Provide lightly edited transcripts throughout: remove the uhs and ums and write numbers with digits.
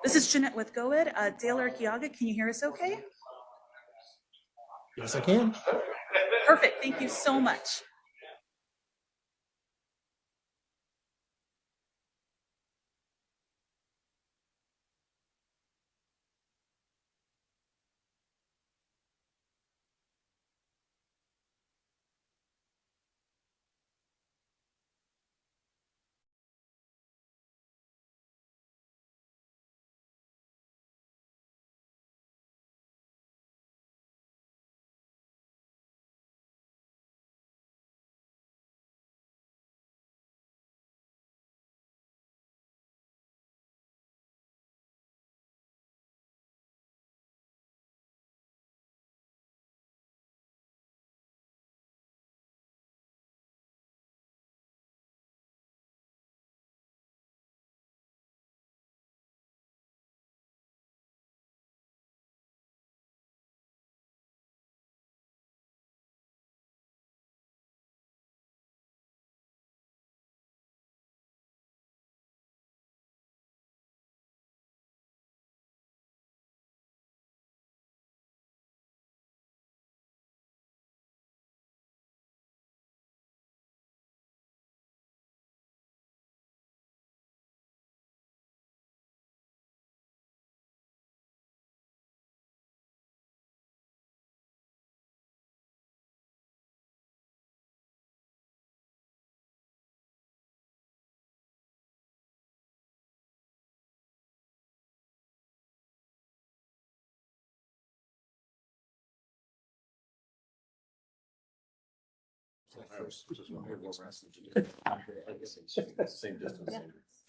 This is Jeanette with GOED. Dale Archiaga, can you hear us okay? Yes, I can. Perfect. Thank you so much.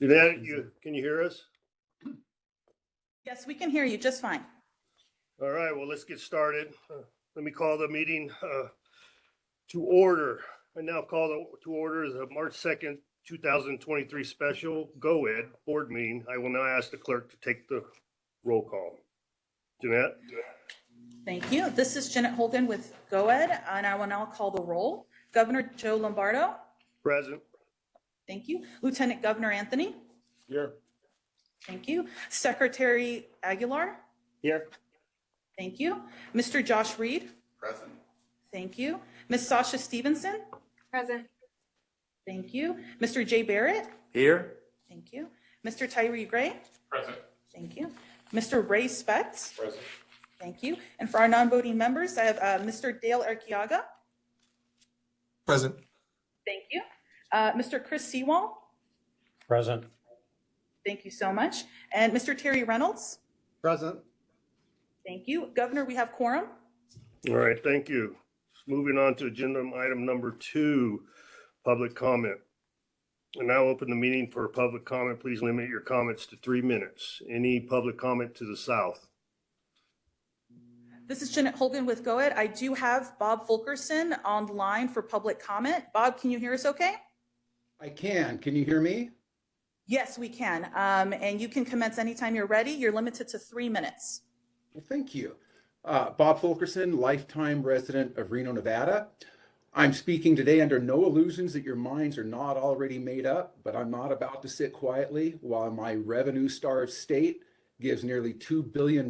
Jeanette, can you hear us? Yes, we can hear you just fine. All right, well, let's get started. Let me call the meeting to order. I now call to order the March 2nd, 2023 special GOED board meeting. I will now ask the clerk to take the roll call. Jeanette? Thank you. This is Jeanette Holden with GOED, and I will now call the roll. Governor Joe Lombardo. Present. Thank you. Lieutenant Governor Anthony. Here. Thank you. Secretary Aguilar. Here. Thank you. Mr. Josh Reed. Present. Thank you. Ms. Sasha Stevenson. Present. Thank you. Mr. Jay Barrett. Here. Thank you. Mr. Tyree Gray. Present. Thank you. Mr. Ray Specht. Present. Thank you. And for our non-voting members, I have Mr. Dale Archiaga. Present. Thank you. Mr. Chris Sewall. Present. Thank you so much. And Mr. Terry Reynolds. Present. Thank you. Governor, we have quorum. All right, thank you. Moving on to agenda item number 2, public comment. I now open the meeting for public comment. Please limit your comments to 3 minutes. Any public comment to the south? This is Jeanette Holden with GOED. I do have Bob Fulkerson on the line for public comment. Bob, can you hear us okay? I can. Can you hear me? Yes, we can. And you can commence anytime you're ready. You're limited to 3 minutes. Well, thank you. Bob Fulkerson, lifetime resident of Reno, Nevada. I'm speaking today under no illusions that your minds are not already made up, but I'm not about to sit quietly while my revenue-starved state gives nearly $2 billion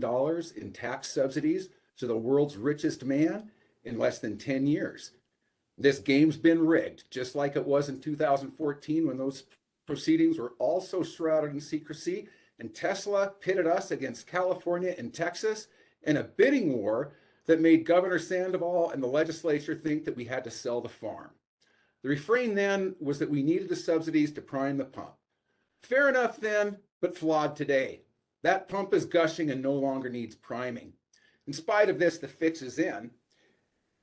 in tax subsidies to the world's richest man in less than 10 years. This game's been rigged, just like it was in 2014 when those proceedings were also shrouded in secrecy, and Tesla pitted us against California and Texas in a bidding war that made Governor Sandoval and the legislature think that we had to sell the farm. The refrain then was that we needed the subsidies to prime the pump. Fair enough then, but flawed today. That pump is gushing and no longer needs priming. In spite of this, the fix is in.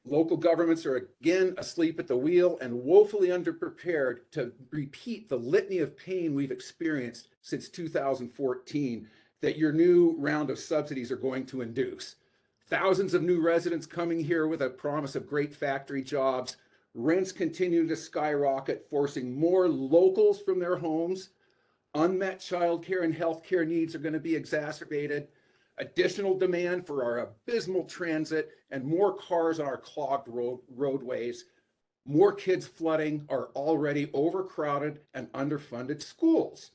Local governments are again asleep at the wheel and woefully underprepared to repeat the litany of pain we've experienced since 2014 that your new round of subsidies are going to induce. Thousands of new residents coming here with a promise of great factory jobs, rents continue to skyrocket, forcing more locals from their homes. Unmet childcare and healthcare needs are going to be exacerbated. Additional demand for our abysmal transit and more cars on our clogged roadways. More kids flooding our already overcrowded and underfunded schools.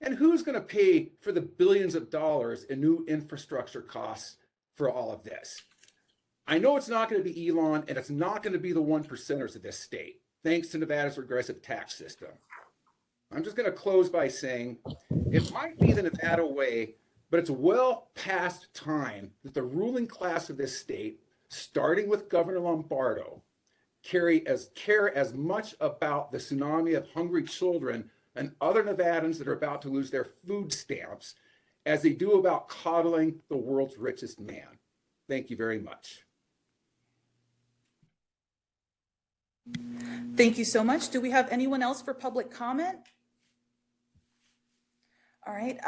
And who's going to pay for the billions of dollars in new infrastructure costs for all of this? I know it's not going to be Elon, and it's not going to be the 1%ers of this state, thanks to Nevada's regressive tax system. I'm just going to close by saying it might be the Nevada way, but it's well past time that the ruling class of this state, starting with Governor Lombardo, care as much about the tsunami of hungry children and other Nevadans that are about to lose their food stamps as they do about coddling the world's richest man. Thank you very much. Thank you so much. Do we have anyone else for public comment? All right.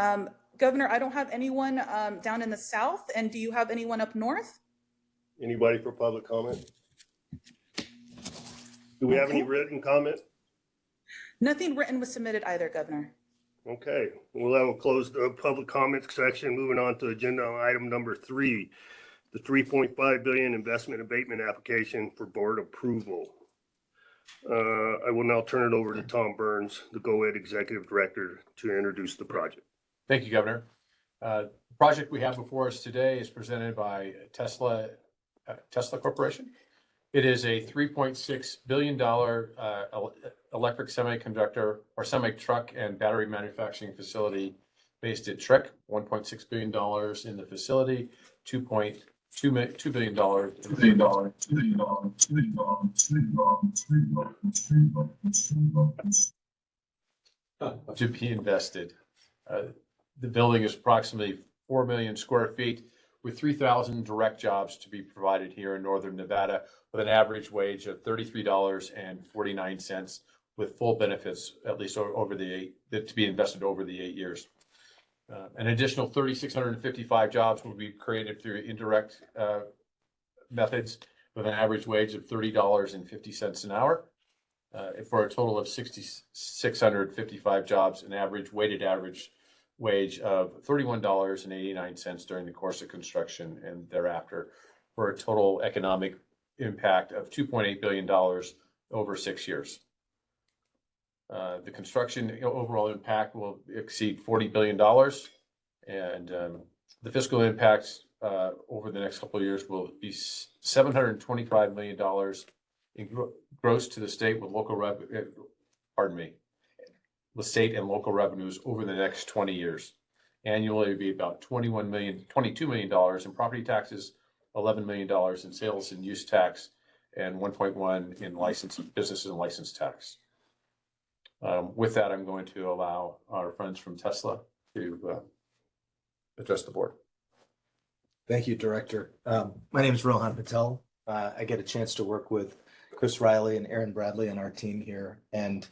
Governor, I don't have anyone down in the south. And do you have anyone up north? Anybody for public comment? Do we have any written comment? Nothing written was submitted either, Governor. Okay, well, that will close the public comments section. Moving on to agenda item number 3, the $3.5 billion investment abatement application for board approval. I will now turn it over to Tom Burns, the GOED Executive Director, to introduce the project. Thank you, Governor. The project we have before us today is presented by Tesla Corporation. It is a $3.6 billion electric semiconductor or semi-truck and battery manufacturing facility based at Trick. $1.6 billion in the facility, $2 billion to be invested. The building is approximately 4 million square feet with 3,000 direct jobs to be provided here in Northern Nevada with an average wage of $33.49 with full benefits, at least over to be invested over the 8 years. An additional 3,655 jobs will be created through indirect methods with an average wage of $30.50 an hour for a total of 6,655 jobs, an weighted average wage of $31.89 during the course of construction and thereafter, for a total economic impact of $2.8 billion over 6 years. The construction overall impact will exceed $40 billion, and the fiscal impacts over the next couple of years will be $725 million in gross to the state with with state and local revenues over the next 20 years. Annually, it would be about $22 million in property taxes, $11 million in sales and use tax, and 1.1 in businesses and license tax. With that, I'm going to allow our friends from Tesla to address the board. Thank you, Director. My name is Rohan Patel. I get a chance to work with Chris Riley and Aaron Bradley on our team here, and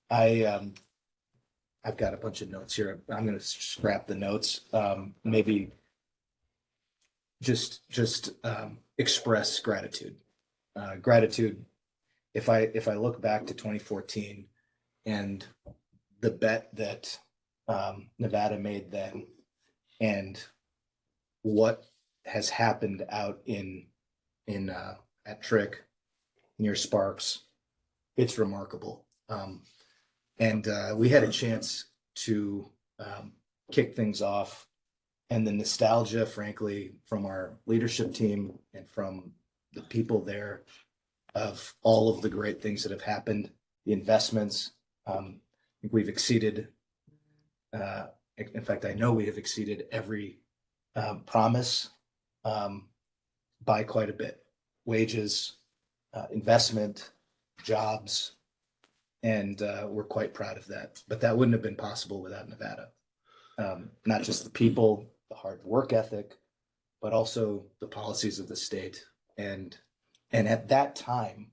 I've got a bunch of notes here. I'm going to scrap the notes. Maybe just express gratitude. Gratitude. If I look back to 2014 and the bet that Nevada made then, and what has happened out at Trick near Sparks, it's remarkable. And we had a chance to kick things off, and the nostalgia, frankly, from our leadership team and from the people there of all of the great things that have happened, the investments. I think we've exceeded, in fact, I know we have exceeded every promise by quite a bit. Wages, investment, jobs, and we're quite proud of that. But that wouldn't have been possible without Nevada. Not just the people, the hard work ethic, but also the policies of the state. And at that time,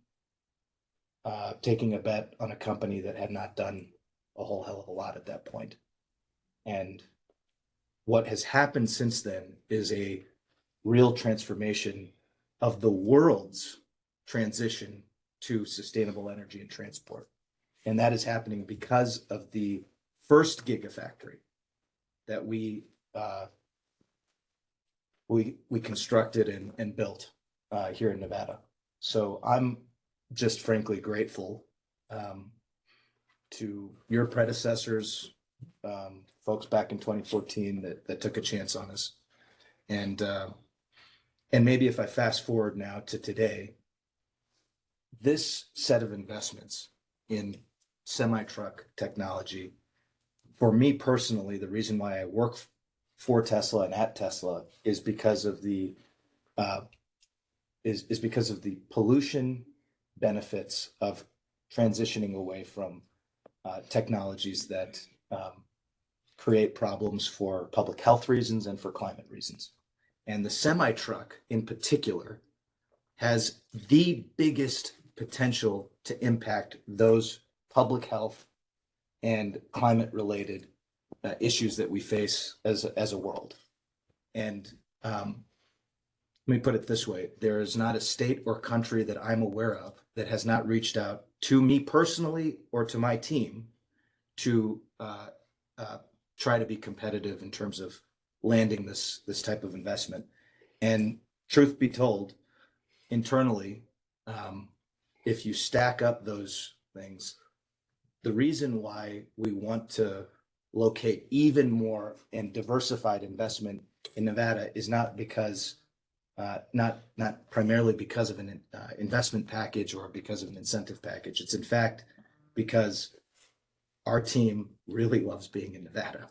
taking a bet on a company that had not done a whole hell of a lot at that point. And what has happened since then is a real transformation of the world's transition to sustainable energy and transport. And that is happening because of the first gigafactory that we constructed and built here in Nevada. So I'm just frankly grateful to your predecessors, folks back in 2014 that took a chance on us. And maybe if I fast forward now to today, this set of investments in semi-truck technology, for me personally, the reason why I work for Tesla and at Tesla is because of the because of the pollution benefits of transitioning away from technologies that create problems for public health reasons and for climate reasons. And the semi-truck in particular has the biggest potential to impact those public health and climate related issues that we face as a world. And let me put it this way, there is not a state or country that I'm aware of that has not reached out to me personally or to my team to try to be competitive in terms of landing this type of investment. And truth be told, internally, if you stack up those things, the reason why we want to locate even more and diversified investment in Nevada is not because not primarily because of an investment package or because of an incentive package. It's in fact because our team really loves being in Nevada.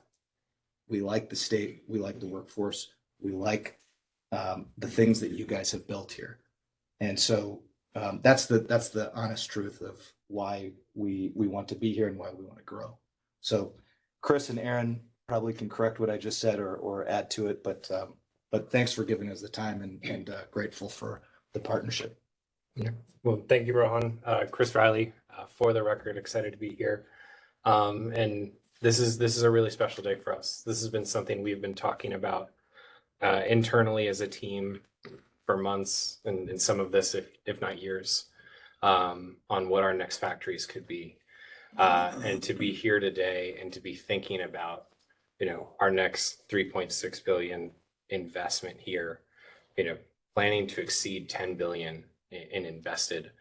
We like the state, we like the workforce, we like the things that you guys have built here. And so that's the honest truth of why we want to be here and why we want to grow. So Chris and Aaron probably can correct what I just said or add to it, but thanks for giving us the time and grateful for the partnership. Yeah. Well, thank you, Rohan. Chris Riley, for the record, excited to be here. And this is a really special day for us. This has been something we've been talking about internally as a team for months, and some of this, if not years, on what our next factories could be. And to be here today and to be thinking about, our next 3.6 billion investment here, planning to exceed 10 billion in invested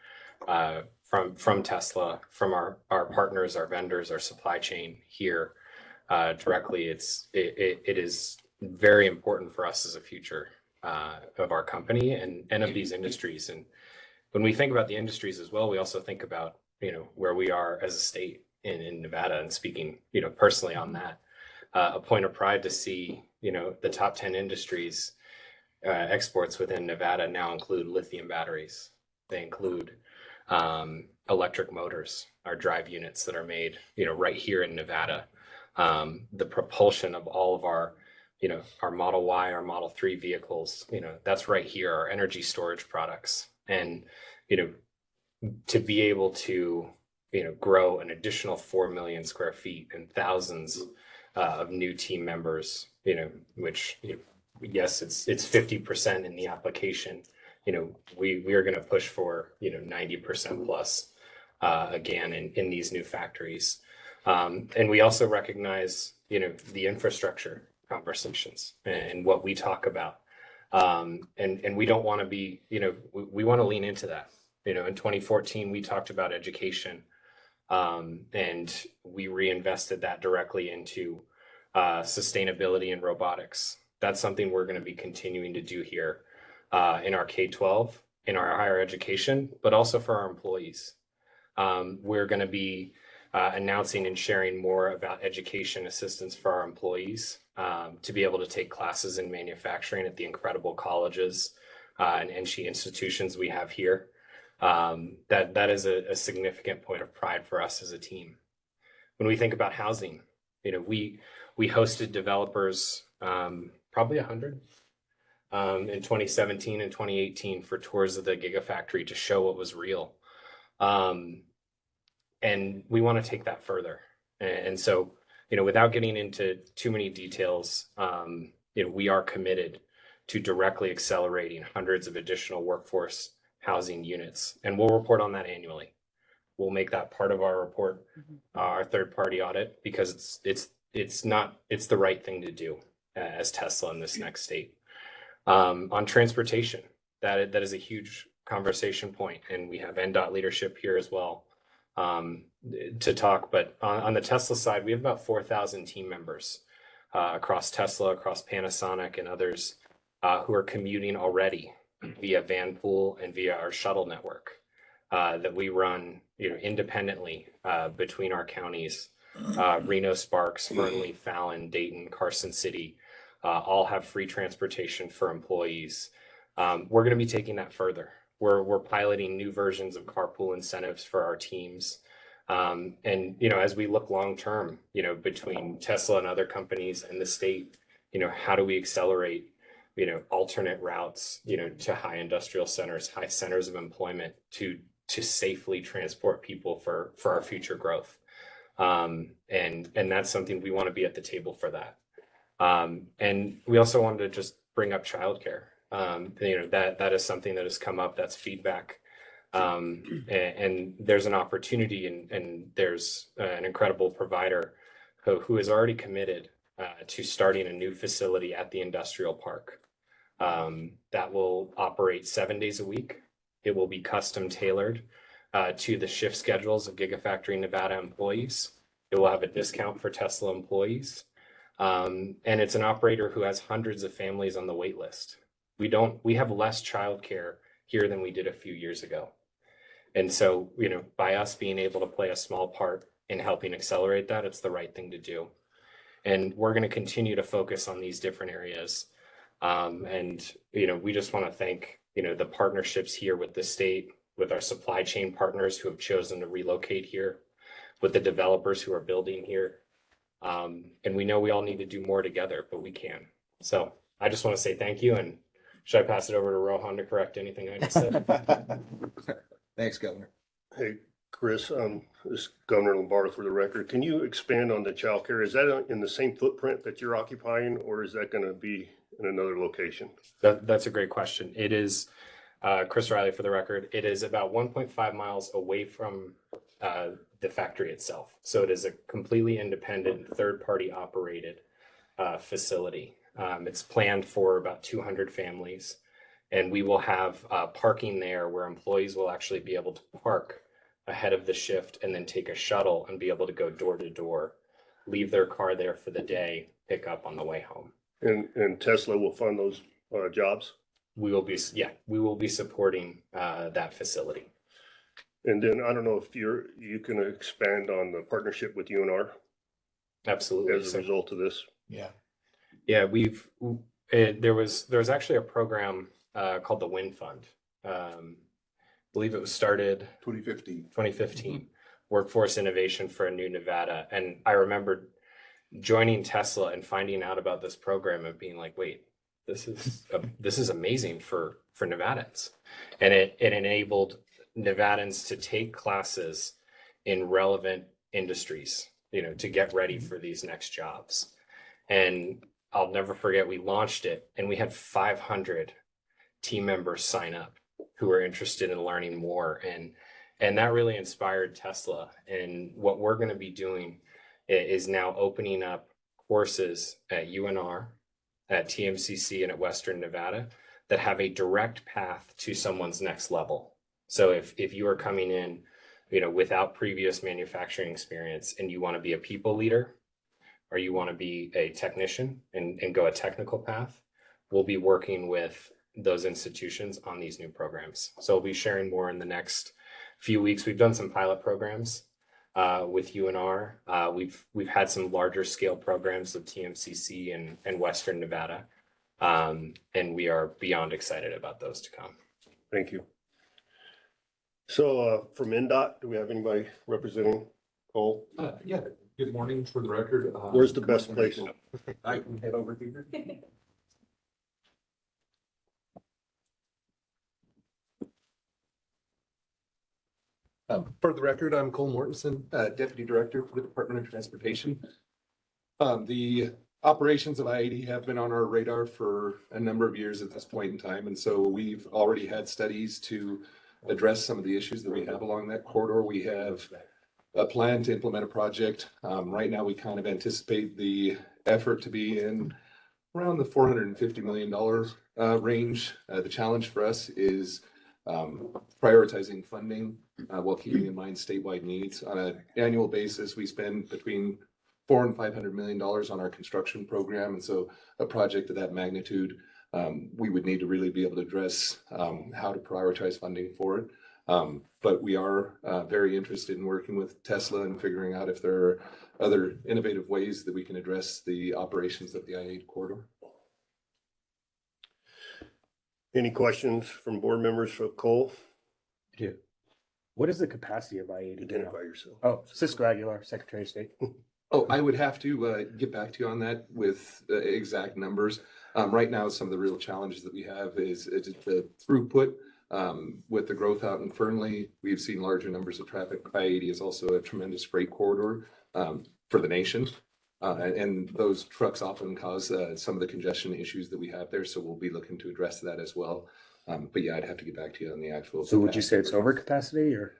from Tesla, from our partners, our vendors, our supply chain here directly. It is very important for us as a future of our company and of these industries. And when we think about the industries as well, we also think about where we are as a state in Nevada. And speaking personally on that, a point of pride to see the top 10 industries exports within Nevada now include lithium batteries. They include electric motors, our drive units that are made right here in Nevada. The propulsion of all of our our Model Y, our Model 3 vehicles, that's right here, our energy storage products. And to be able to grow an additional 4 million square feet and thousands of new team members, which yes, it's 50% in the application. We are going to push for 90% plus again in these new factories. And we also recognize the infrastructure conversations and what we talk about. And we don't want to be, we want to lean into that. In 2014, we talked about education, and we reinvested that directly into sustainability and robotics. That's something we're going to be continuing to do here in our K-12, in our higher education, but also for our employees. We're going to be announcing and sharing more about education assistance for our employees to be able to take classes in manufacturing at the incredible colleges and NSHE institutions we have here. That is a significant point of pride for us as a team. When we think about housing, we hosted developers, probably 100 in 2017 and 2018 for tours of the Gigafactory to show what was real. And we want to take that further. And so, without getting into too many details, we are committed to directly accelerating hundreds of additional workforce housing units. And we'll report on that annually. We'll make that part of our report, our third-party audit, because it's the right thing to do as Tesla in this next state. On transportation, that is a huge conversation point, and we have NDOT leadership here as well. to talk. But on the Tesla side, we have about 4,000 team members across Tesla, across Panasonic, and others who are commuting already via Vanpool and via our shuttle network that we run, independently between our counties. Reno, Sparks, Fernley, Fallon, Dayton, Carson City, all have free transportation for employees. We're going to be taking that further. We're piloting new versions of carpool incentives for our teams. And, as we look long term, between Tesla and other companies and the state, how do we accelerate, alternate routes, to high industrial centers, high centers of employment to safely transport people for our future growth. And that's something we want to be at the table for that. And we also wanted to just bring up childcare. That is something that has come up. That's feedback. And there's an opportunity and there's an incredible provider who is already committed to starting a new facility at the industrial park that will operate 7 days a week. It will be custom tailored to the shift schedules of Gigafactory Nevada employees. It will have a discount for Tesla employees. And it's an operator who has hundreds of families on the wait list. We have less childcare here than we did a few years ago. And so, by us being able to play a small part in helping accelerate that, it's the right thing to do. And we're going to continue to focus on these different areas. And we just want to thank, the partnerships here with the state, with our supply chain partners who have chosen to relocate here, with the developers who are building here. And we know we all need to do more together, but we can. So I just want to say thank you. And should I pass it over to Rohan to correct anything I just said? Thanks, Governor. Hey, Chris, this is Governor Lombardo for the record. Can you expand on the childcare? Is that in the same footprint that you're occupying, or is that going to be in another location? That's a great question. It is, Chris Riley for the record, it is about 1.5 miles away from the factory itself. So it is a completely independent, third-party operated facility. It's planned for about 200 families, and we will have parking there where employees will actually be able to park ahead of the shift and then take a shuttle and be able to go door to door, leave their car there for the day, pick up on the way home. And Tesla will fund those jobs? We will be supporting that facility. And then I don't know if you can expand on the partnership with UNR Absolutely. as a result of this. Yeah, there was actually a program called the WIN Fund. I believe it was started 2015, Workforce Innovation for a New Nevada. And I remember joining Tesla and finding out about this program and being like, wait, this is amazing for Nevadans. And it enabled Nevadans to take classes in relevant industries, to get ready for these next jobs. And I'll never forget, we launched it and we had 500 team members sign up who were interested in learning more. And that really inspired Tesla. And what we're going to be doing is now opening up courses at UNR, at TMCC, and at Western Nevada that have a direct path to someone's next level. So if you are coming in, without previous manufacturing experience and you want to be a people leader, or you want to be a technician and go a technical path, we'll be working with those institutions on these new programs. So we'll be sharing more in the next few weeks. We've done some pilot programs with UNR. We've had some larger scale programs with TMCC and Western Nevada. And we are beyond excited about those to come. Thank you. So from NDOT, do we have anybody representing Cole? Yeah, good morning for the record. Where's the best place? I can head over here. For the record, I'm Cole Mortensen, Deputy Director for the Department of Transportation. The operations of I-80 have been on our radar for a number of years at this point in time. And so we've already had studies to address some of the issues that we have along that corridor. We have a plan to implement a project. Right now, we kind of anticipate the effort to be in around the $450 million range. The challenge for us is prioritizing funding while keeping in mind statewide needs. On an annual basis, we spend between $400 and $500 million on our construction program. And so a project of that magnitude, we would need to really be able to address how to prioritize funding for it. But we are very interested in working with Tesla and figuring out if there are other innovative ways that we can address the operations of the I-80 corridor. Any questions from board members for Cole? I do. What is the capacity of I-80? Identify yourself. Oh, Cisco Aguilar, Secretary of State. Oh, I would have to get back to you on that with exact numbers. Right now, some of the real challenges that we have is the throughput. With the growth out in Fernley, we've seen larger numbers of traffic. I-80 is also a tremendous freight corridor for the nation. And those trucks often cause some of the congestion issues that we have there. So we'll be looking to address that as well. But yeah, I'd have to get back to you on the actual. So would you say it's over capacity or?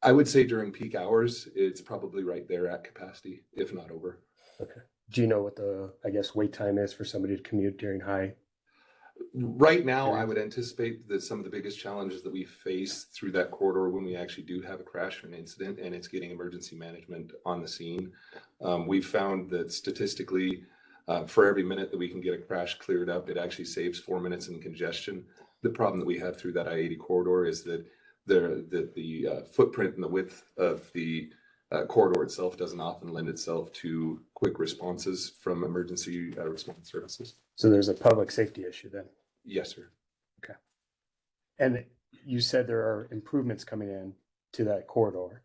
I would say during peak hours, it's probably right there at capacity, if not over. Okay. Do you know what the, I guess, wait time is for somebody to commute during high? Right now, I would anticipate that some of the biggest challenges that we face through that corridor when we actually do have a crash or an incident, and it's getting emergency management on the scene. We've found that statistically, for every minute that we can get a crash cleared up, it actually saves 4 minutes in congestion. The problem that we have through that I-80 corridor is that the footprint and the width of the corridor itself doesn't often lend itself to quick responses from emergency response services. So there's a public safety issue then. Yes, sir. Okay. And you said there are improvements coming in to that corridor.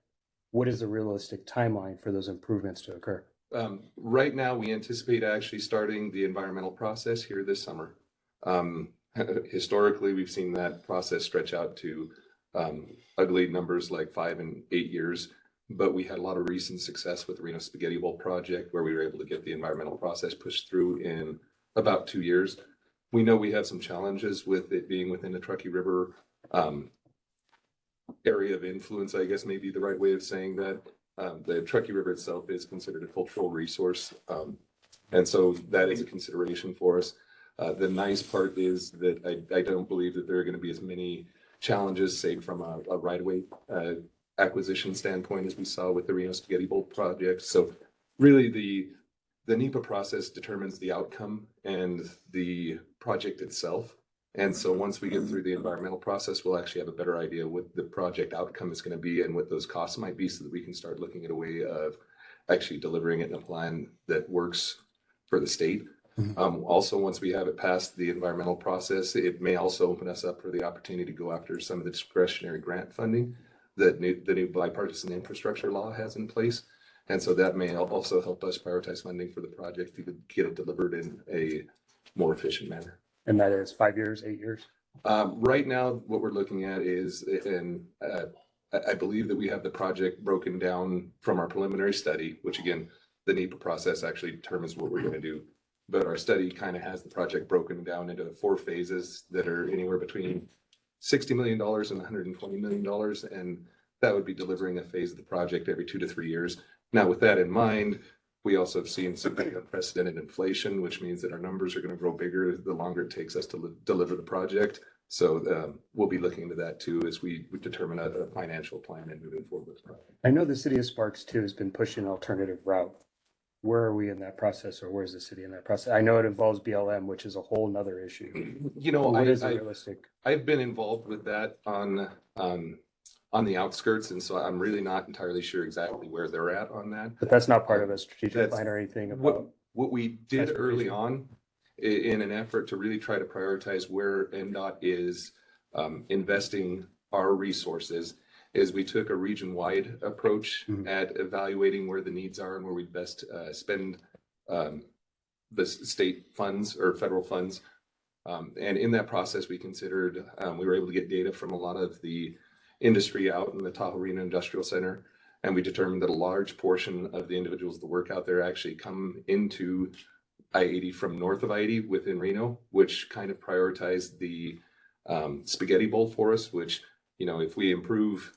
What is the realistic timeline for those improvements to occur? Right now, we anticipate actually starting the environmental process here this summer. Historically, we've seen that process stretch out to ugly numbers like 5 and 8 years, but we had a lot of recent success with the Reno Spaghetti Bowl project where we were able to get the environmental process pushed through in about 2 years. We know we have some challenges with it being within the Truckee River area of influence, I guess may be the right way of saying that. The Truckee River itself is considered a cultural resource, and so that is a consideration for us. The nice part is that I don't believe that there are going to be as many challenges, say from a right-of-way acquisition standpoint as we saw with the Reno Spaghetti Bowl project. So really the NEPA process determines the outcome and the project itself. And so once we get through the environmental process, we'll actually have a better idea what the project outcome is going to be and what those costs might be so that we can start looking at a way of actually delivering it in a plan that works for the state. Also, once we have it past the environmental process, it may also open us up for the opportunity to go after some of the discretionary grant funding that the new bipartisan infrastructure law has in place. And so that may also help us prioritize funding for the project to get it delivered in a more efficient manner. And that is 5 years, 8 years? Right now, what we're looking at is, and I believe that we have the project broken down from our preliminary study, which again, the NEPA process actually determines what we're going to do. But our study kind of has the project broken down into 4 phases that are anywhere between $60 million and $120 million. And that would be delivering a phase of the project every 2 to 3 years. Now, with that in mind, we also have seen some unprecedented inflation, which means that our numbers are going to grow bigger the longer it takes us to deliver the project. So we'll be looking into that too as we determine a financial plan and moving forward with the project. I know the city of Sparks too has been pushing an alternative route. Where are we in that process, or where's the city in that process? I know it involves BLM, which is a whole nother issue. You know, What is realistic? I've been involved with that on the outskirts, and so I'm really not entirely sure exactly where they're at on that. But that's not part of a strategic That's plan or anything What about. what we did early transportation. on in an effort to really try to prioritize where NDOT is investing our resources is we took a region-wide approach at evaluating where the needs are and where we best spend the state funds or federal funds. And in that process, we considered, we were able to get data from a lot of the industry out in the Tahoe Reno Industrial Center. And we determined that a large portion of the individuals that work out there actually come into I-80 from north of I-80 within Reno, which kind of prioritized the spaghetti bowl for us, which, you know, if we improve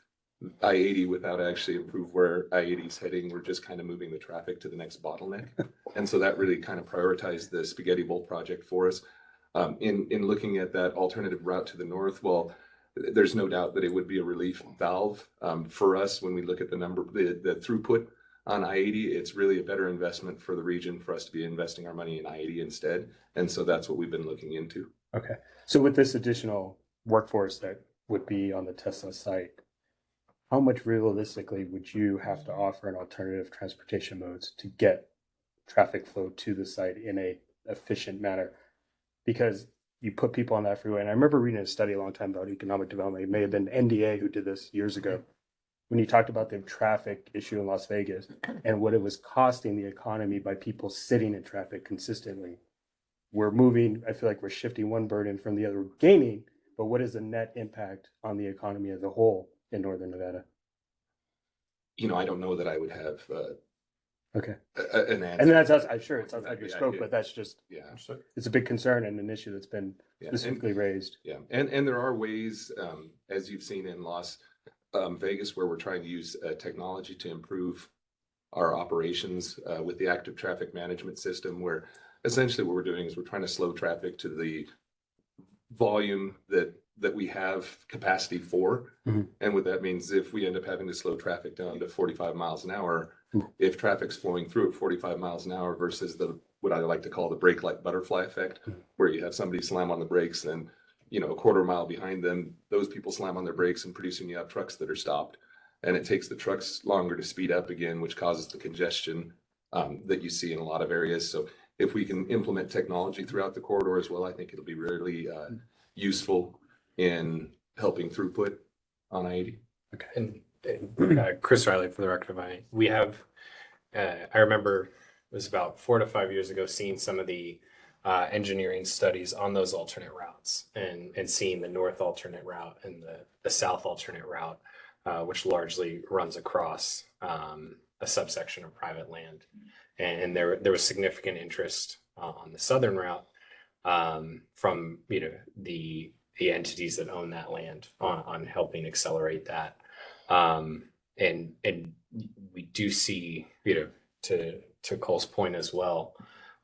I-80 without actually improve where I-80 is heading, we're just kind of moving the traffic to the next bottleneck. And so that really kind of prioritized the spaghetti bowl project for us. In looking at that alternative route to the north, well, there's no doubt that it would be a relief valve. For us, when we look at the throughput on I-80, it's really a better investment for the region for us to be investing our money in I-80 instead. And so that's what we've been looking into. Okay. So with this additional workforce that would be on the Tesla site, how much realistically would you have to offer an alternative transportation modes to get traffic flow to the site in a efficient manner? Because you put people on that freeway, and I remember reading a study a long time about economic development. It may have been NDA who did this years ago, when he talked about the traffic issue in Las Vegas and what it was costing the economy by people sitting in traffic consistently. We're moving, I feel like we're shifting one burden from the other, gaining, but what is the net impact on the economy as a whole in Northern Nevada? I don't know that I would have Okay. an answer. And that's, I'm sure it's outside your Yeah, scope, but that's just, yeah. it's a big concern and an issue that's been Yeah. specifically raised. Yeah, and there are ways, as you've seen in Las Vegas, where we're trying to use technology to improve our operations with the active traffic management system, where essentially what we're doing is we're trying to slow traffic to the volume that we have capacity for. Mhm. And what that means, if we end up having to slow traffic down to 45 miles an hour, Mhm. if traffic's flowing through at 45 miles an hour versus what I like to call the brake light butterfly effect, where you have somebody slam on the brakes and a quarter mile behind them, those people slam on their brakes, and pretty soon you have trucks that are stopped. And it takes the trucks longer to speed up again, which causes the congestion that you see in a lot of areas. So if we can implement technology throughout the corridor as well, I think it'll be really useful in helping throughput on I-80. Okay. And Chris Riley, for the record, we have, I remember it was about 4 to 5 years ago, seeing some of the engineering studies on those alternate routes and seeing the north alternate route and the south alternate route, which largely runs across a subsection of private land. And there was significant interest on the southern route from the entities that own that land on helping accelerate that. And we do see, to Cole's point as well,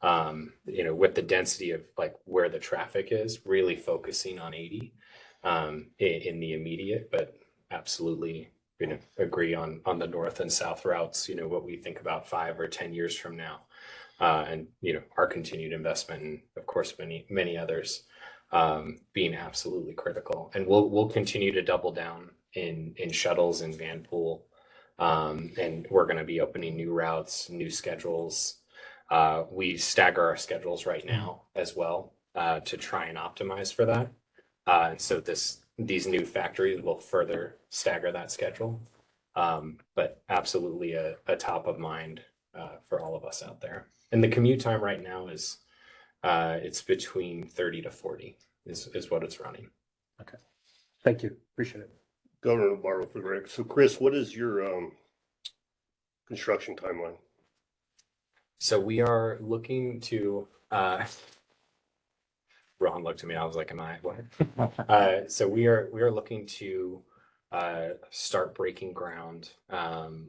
with the density of like where the traffic is, really focusing on 80 in the immediate, but absolutely, agree on the north and south routes, what we think about 5 or 10 years from now. And, our continued investment, and of course, many others being absolutely critical. And we'll continue to double down in shuttles and van pool. And we're going to be opening new routes, new schedules. We stagger our schedules right now as well to try and optimize for that. And so these new factories will further stagger that schedule. But absolutely a top of mind for all of us out there. And the commute time right now is it's between 30 to 40 is what it's running. Okay. Thank you. Appreciate it. Governor Lombardo for the record. So Chris, what is your construction timeline? So we are looking to Ron looked at me, I was like, am I what? So we are looking to start breaking ground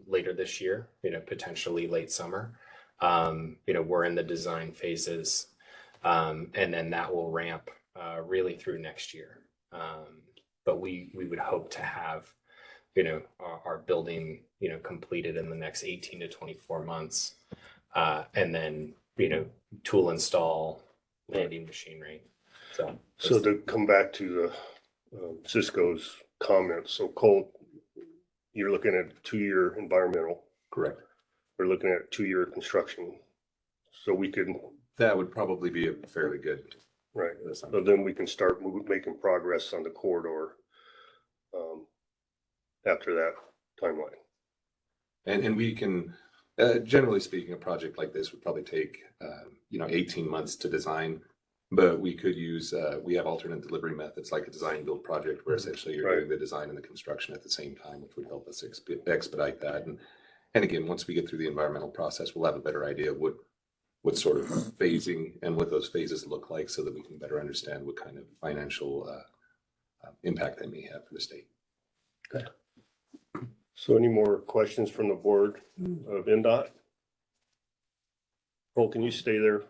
later this year, potentially late summer. We're in the design phases, and then that will ramp really through next year. But we would hope to have, our building, completed in the next 18 to 24 months. And then, tool install, landing machinery. So to come back to Cisco's comments, so Cole, you're looking at 2-year environmental. Correct. We're looking at 2-year construction. So we can, That would probably be a fairly good. right, so then we can start making progress on the corridor after that timeline. And we can, generally speaking, a project like this would probably take, 18 months to design. But we could use, we have alternate delivery methods like a design build project where essentially you're doing the design and the construction at the same time, which would help us expedite that. And again, once we get through the environmental process, we'll have a better idea of what sort of phasing and what those phases look like so that we can better understand what kind of financial impact they may have for the state. Good. So any more questions from the board of NDOT? Cole, can you stay there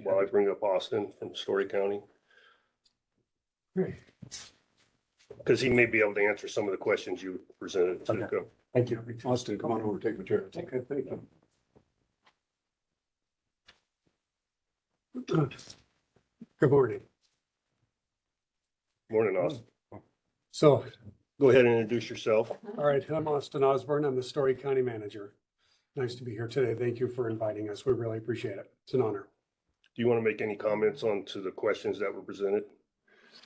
while I bring up Austin from Story County? Great. because he may be able to answer some of the questions you presented. Okay. Go. Thank you. Austin, come on over, take my chair. Okay, thank you. Good morning. Morning, Austin. So, Go ahead and introduce yourself. all right, I'm Austin Osborne. I'm the Story County Manager. Nice to be here today. Thank you for inviting us. We really appreciate it. It's an honor. Do you want to make any comments on to the questions that were presented?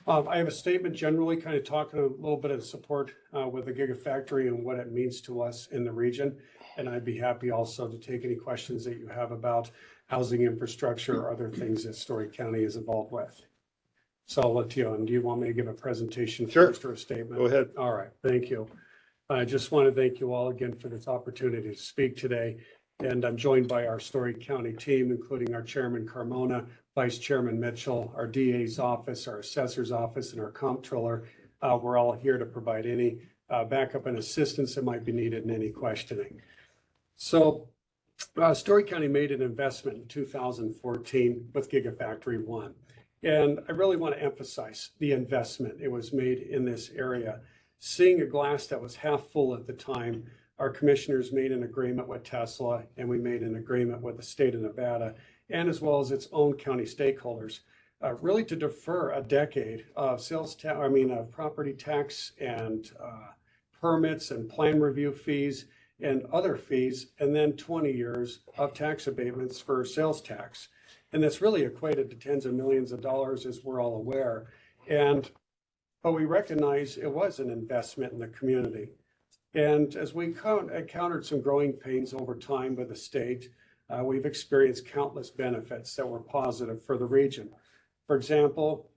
I have a statement generally kind of talking a little bit of support with the Gigafactory and what it means to us in the region. And I'd be happy also to take any questions that you have about housing infrastructure or other things that Story County is involved with. So I'll let you, and do you want me to give a presentation Sure. first or a statement? Go ahead. All right, thank you. I just want to thank you all again for this opportunity to speak today. And I'm joined by our Story County team, including our Chairman Carmona, Vice Chairman Mitchell, our DA's office, our Assessor's office, and our Comptroller. We're all here to provide any backup and assistance that might be needed in any questioning. So Story County made an investment in 2014 with Gigafactory 1. And I really want to emphasize the investment. It was made in this area. Seeing a glass that was half full at the time, our commissioners made an agreement with Tesla, and we made an agreement with the state of Nevada, and as well as its own county stakeholders, really to defer a decade of property tax and permits and plan review fees and other fees, and then 20 years of tax abatements for sales tax. And that's really equated to tens of millions of dollars, as we're all aware. But we recognize it was an investment in the community. And as we encountered some growing pains over time with the state, we've experienced countless benefits that were positive for the region. For example,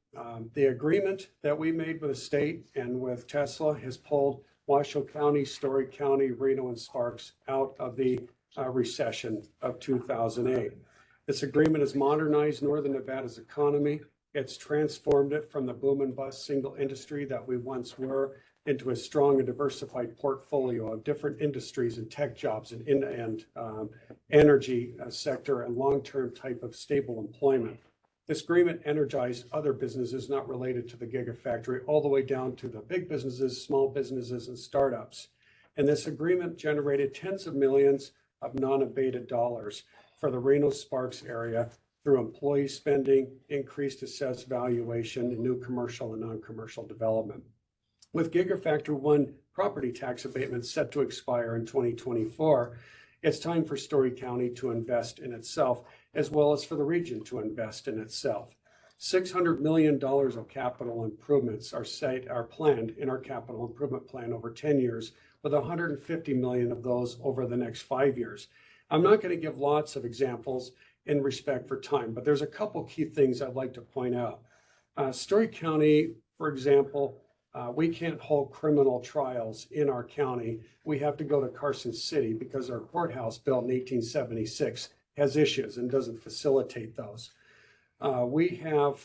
the agreement that we made with the state and with Tesla has pulled Washoe County, Story County, Reno, and Sparks out of the recession of 2008. This agreement has modernized Northern Nevada's economy. It's transformed it from the boom and bust single industry that we once were into a strong and diversified portfolio of different industries and tech jobs and energy sector and long-term type of stable employment. This agreement energized other businesses not related to the Gigafactory, all the way down to the big businesses, small businesses, and startups. And this agreement generated tens of millions of non-abated dollars for the Reno Sparks area through employee spending, increased assessed valuation, and new commercial and non-commercial development. With Gigafactory 1 property tax abatement set to expire in 2024, it's time for Story County to invest in itself, as well as for the region to invest in itself. $600 million of capital improvements are planned in our capital improvement plan over 10 years, with $150 million of those over the next 5 years. I'm not going to give lots of examples in respect for time, but there's a couple key things I'd like to point out. Story County, for example, we can't hold criminal trials in our county. We have to go to Carson City because our courthouse built in 1876 has issues and doesn't facilitate those. We have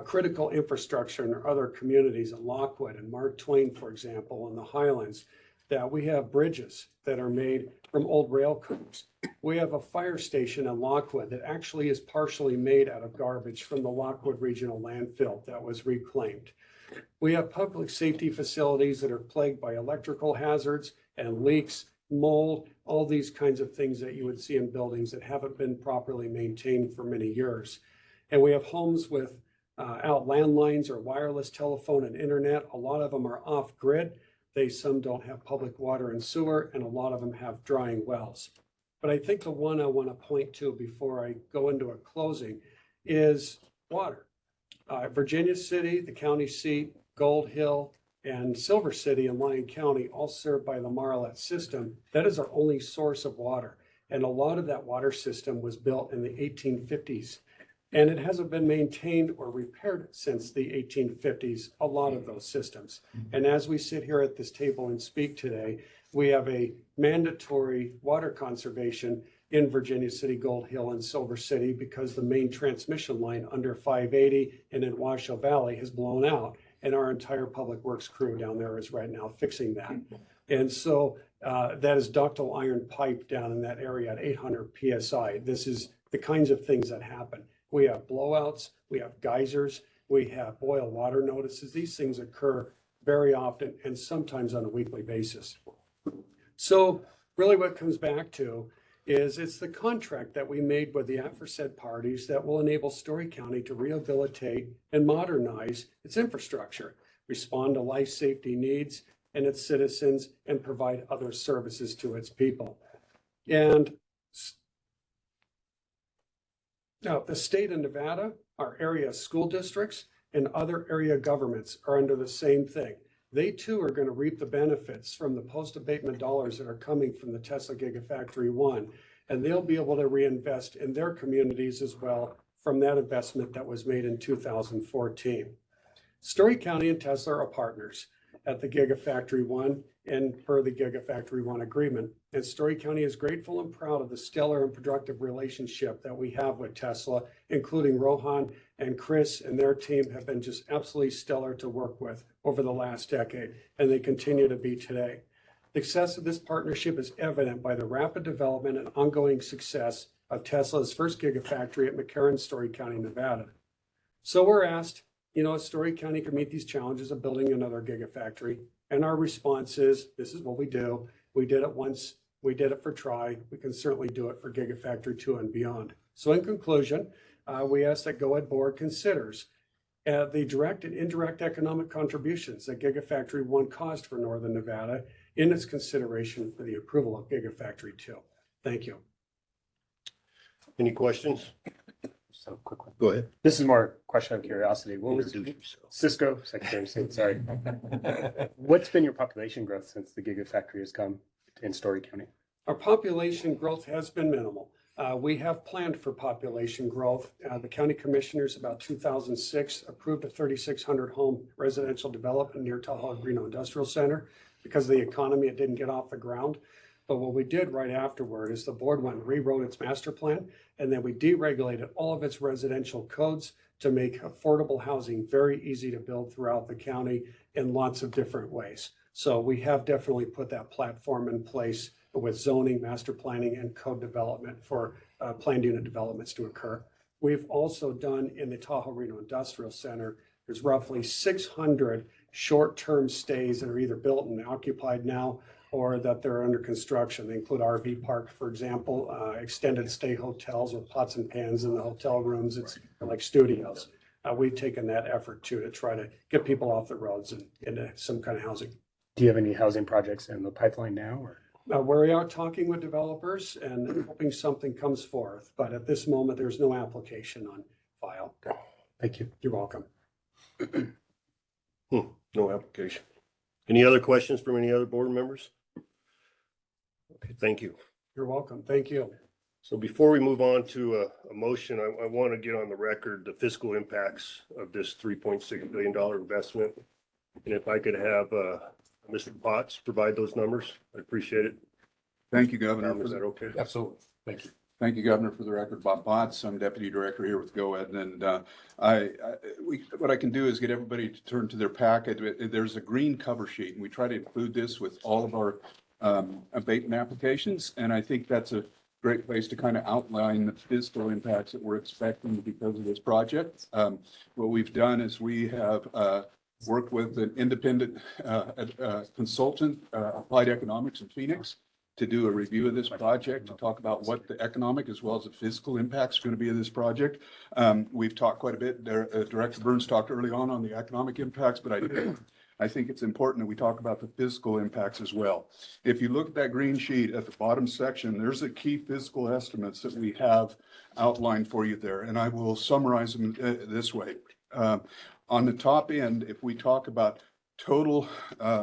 critical infrastructure in our other communities in Lockwood and Mark Twain, for example, in the Highlands, that we have bridges that are made from old rail cars. We have a fire station in Lockwood that actually is partially made out of garbage from the Lockwood Regional Landfill that was reclaimed. We have public safety facilities that are plagued by electrical hazards and leaks, mold, all these kinds of things that you would see in buildings that haven't been properly maintained for many years. And we have homes with out landlines or wireless telephone and internet. A lot of them are off grid. Some don't have public water and sewer, and a lot of them have drying wells. But I think the one I want to point to before I go into a closing is water. Virginia City, the county seat, Gold Hill, and Silver City in Lyon County, all served by the Marlette system. That is our only source of water. And a lot of that water system was built in the 1850s. And it hasn't been maintained or repaired since the 1850s, a lot of those systems. And as we sit here at this table and speak today, we have a mandatory water conservation in Virginia City, Gold Hill, and Silver City because the main transmission line under 580 and in Washoe Valley has blown out. And our entire public works crew down there is right now fixing that. And so that is ductile iron pipe down in that area at 800 PSI. This is the kinds of things that happen. We have blowouts, we have geysers, We have boil water notices. These things occur very often and sometimes on a weekly basis. So really what it comes back to is it's the contract that we made with the aforesaid parties that will enable Story County to rehabilitate and modernize its infrastructure, respond to life safety needs and its citizens, and provide other services to its people. And now the state of Nevada, our area school districts, and other area governments are under the same thing. They too are going to reap the benefits from the post-abatement dollars that are coming from the Tesla Gigafactory 1, and they'll be able to reinvest in their communities as well from that investment that was made in 2014. Story County and Tesla are partners at the Gigafactory 1 and per the Gigafactory 1 agreement. And Story County is grateful and proud of the stellar and productive relationship that we have with Tesla, including Rohan and Chris and their team have been just absolutely stellar to work with over the last decade, and they continue to be today. The success of this partnership is evident by the rapid development and ongoing success of Tesla's first Gigafactory at McCarran, Story County, Nevada. So we're asked, if Story County can meet these challenges of building another Gigafactory, and our response is, this is what we do. We did it once, we did it for Tri, we can certainly do it for Gigafactory 2 and beyond. So in conclusion, we ask that GOED board considers the direct and indirect economic contributions that Gigafactory 1 caused for Northern Nevada in its consideration for the approval of Gigafactory 2. Thank you. Any questions? So quick one. Go ahead. This is more a question of curiosity. What was Introduce yourself. Cisco, Secretary of State, sorry. What's been your population growth since the Gigafactory has come in Story County? Our population growth has been minimal. We have planned for population growth. The county commissioners about 2006 approved a 3,600 home residential development near Tahoe Reno Industrial Center. Because of the economy, it didn't get off the ground. But what we did right afterward is the board went and rewrote its master plan, and then we deregulated all of its residential codes to make affordable housing very easy to build throughout the county in lots of different ways. So we have definitely put that platform in place with zoning, master planning, and code development for planned unit developments to occur. We've also done in the Tahoe Reno Industrial Center, there's roughly 600 short-term stays that are either built and occupied now or that they're under construction. They include RV park, for example, extended stay hotels with pots and pans in the hotel rooms. It's like studios. We've taken that effort too to try to get people off the roads and into some kind of housing. Do you have any housing projects in the pipeline now? Or? We are talking with developers and hoping something comes forth, but at this moment, there's no application on file. Thank you. You're welcome. No application. Any other questions from any other board members? Okay, thank you. You're welcome. Thank you. So before we move on to a motion, I want to get on the record the fiscal impacts of this $3.6 billion investment. And if I could have Mr. Potts provide those numbers, I'd appreciate it. Thank you, Governor. Is that okay? Absolutely. Thank you. Thank you, Governor, for the record. Bob Potts, I'm Deputy Director here with GOED, and what I can do is get everybody to turn to their packet. There's a green cover sheet, and we try to include this with all of our abatement applications, and I think that's a great place to kind of outline the fiscal impacts that we're expecting because of this project. What we've done is we have worked with an independent consultant, Applied Economics in Phoenix, to do a review of this project, to talk about what the economic as well as the fiscal impacts are going to be of this project. We've talked quite a bit. Director Burns talked early on the economic impacts, but I think it's important that we talk about the fiscal impacts as well. If you look at that green sheet at the bottom section, there's the key fiscal estimates that we have outlined for you there, and I will summarize them this way. On the top end, if we talk about total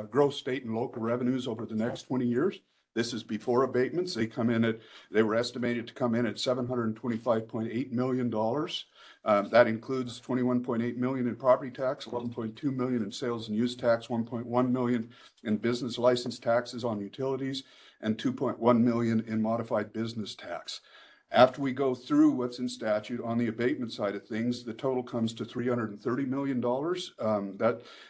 gross state and local revenues over the next 20 years, this is before abatements. They were estimated to come in at $725.8 million. That includes $21.8 million in property tax, $11.2 million in sales and use tax, $1.1 million in business license taxes on utilities, and $2.1 million in modified business tax. After we go through what's in statute on the abatement side of things, the total comes to $330 million.